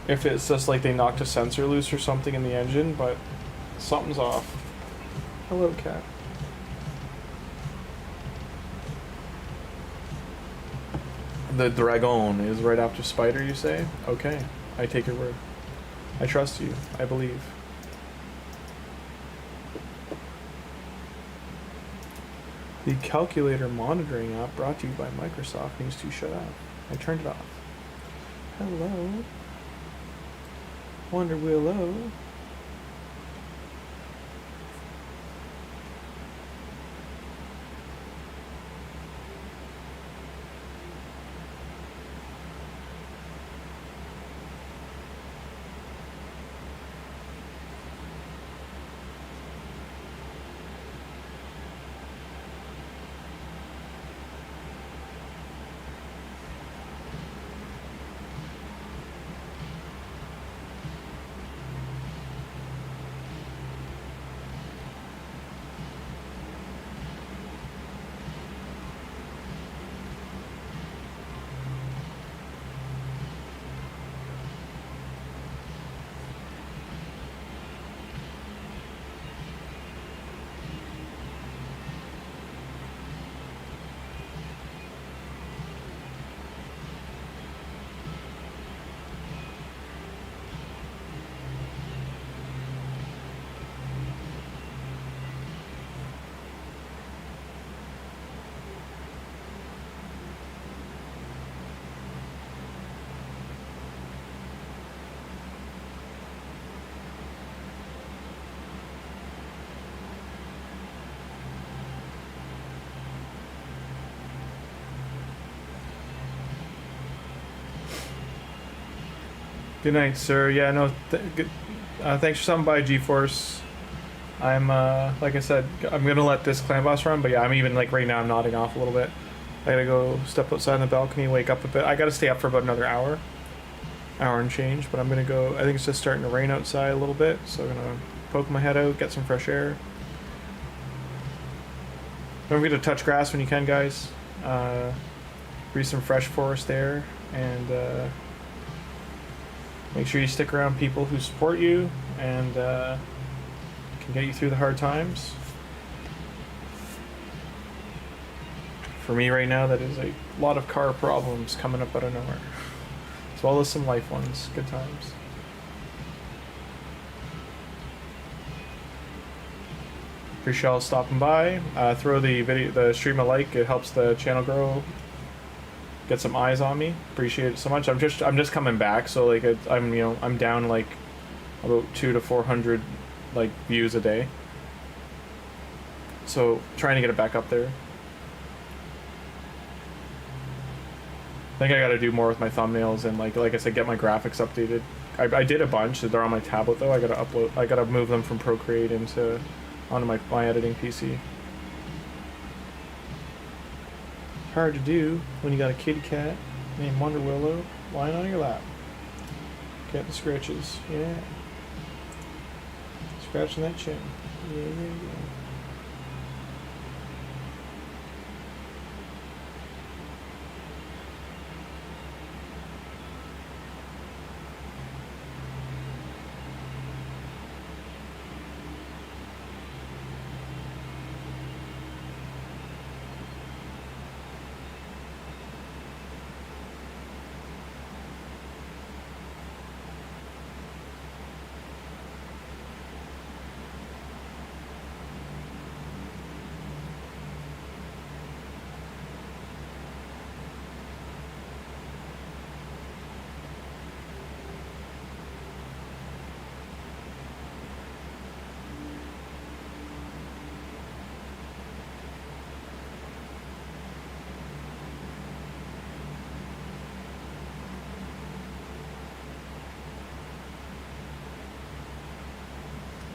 If it's just like they knocked a sensor loose or something in the engine, but something's off. Hello, cat. The Dragon is right after Spider, you say? Okay, I take your word. I trust you. I believe. The calculator monitoring app brought to you by Microsoft needs to shut up. I turned it off. Hello. Wonder Willow. Good night, sir. Yeah, no, thanks for stopping by, GeForce. I'm, like I said, I'm gonna let this clan boss run, but yeah, I'm even, like, right now I'm nodding off a little bit. I gotta go step outside on the balcony, wake up a bit. I gotta stay up for about another hour and change, but I'm gonna go, I think it's just starting to rain outside a little bit, so I'm gonna poke my head out, get some fresh air. Don't forget to touch grass when you can, guys. Breathe some fresh forest air, and, make sure you stick around people who support you and can get you through the hard times. For me right now, that is a lot of car problems coming up out of nowhere, as well as some life ones. Good times. Appreciate y'all stopping by. Throw the stream a like. It helps the channel grow. Get some eyes on me. Appreciate it so much. I'm just coming back, so like I'm down like about 200 to 400 like views a day. So trying to get it back up there. I think I got to do more with my thumbnails and like I said, get my graphics updated. I did a bunch. They're on my tablet though. I got to upload. I got to move them from Procreate onto my editing PC. hard to do when you got a kitty cat named Wonder Willow lying on your lap. Getting scratches. Yeah. Scratching that chin. Yeah, yeah, yeah.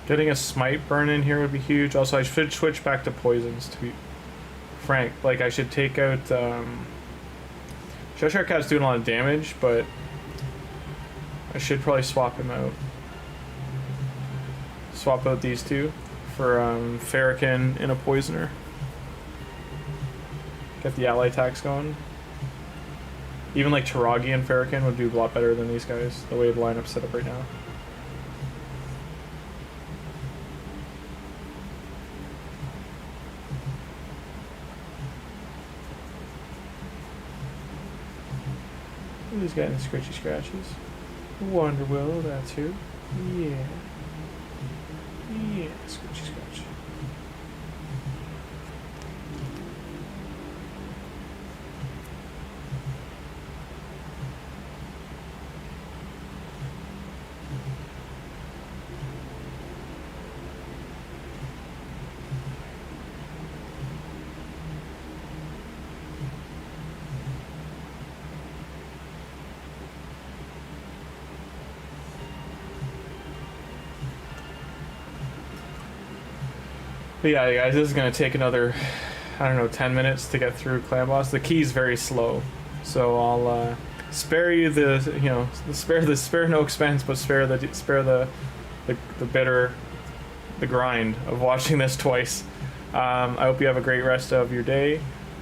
Getting a smite burn in here would be huge. Also, I should switch back to poisons, to be frank. Like, I should take out... Cheshire Cat's doing a lot of damage, but I should probably swap him out. Swap out these two for Ferrican and a Poisoner. Get the ally attacks going. Even like Taragi and Ferrican would do a lot better than these guys, the way the lineup's set up right now. Who's getting scratchy scratches? Wonder Willow, that's who. Yeah. Yeah, scratchy scratch. But yeah, guys, this is gonna take another, I don't know, 10 minutes to get through Clan Boss. The key's very slow, so I'll spare you the, you know, spare no expense, but spare the bitter, the grind of watching this twice. I hope you have a great rest of your day.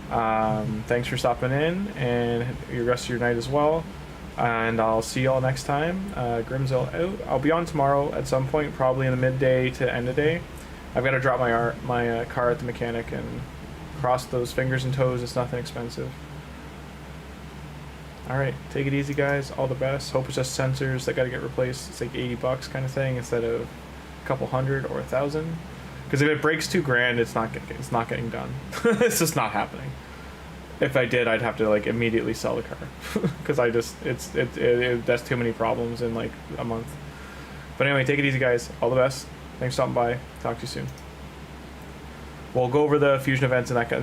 Thanks for stopping in, and your rest of your night as well. And I'll see y'all next time. Grimmzilla out. I'll be on tomorrow at some point, probably in the midday to end of day. I've got to drop my car at the mechanic and cross those fingers and toes. It's nothing expensive. Alright, take it easy, guys. All the best. Hope it's just sensors that got to get replaced. It's like 80 bucks kind of thing instead of a couple hundred or 1,000. Because if it breaks $2,000, it's not getting done. It's just not happening. If I did, I'd have to like immediately sell the car because that's too many problems in like a month. But anyway, take it easy, guys. All the best. Thanks for stopping by. Talk to you soon. We'll go over the fusion events and that kind of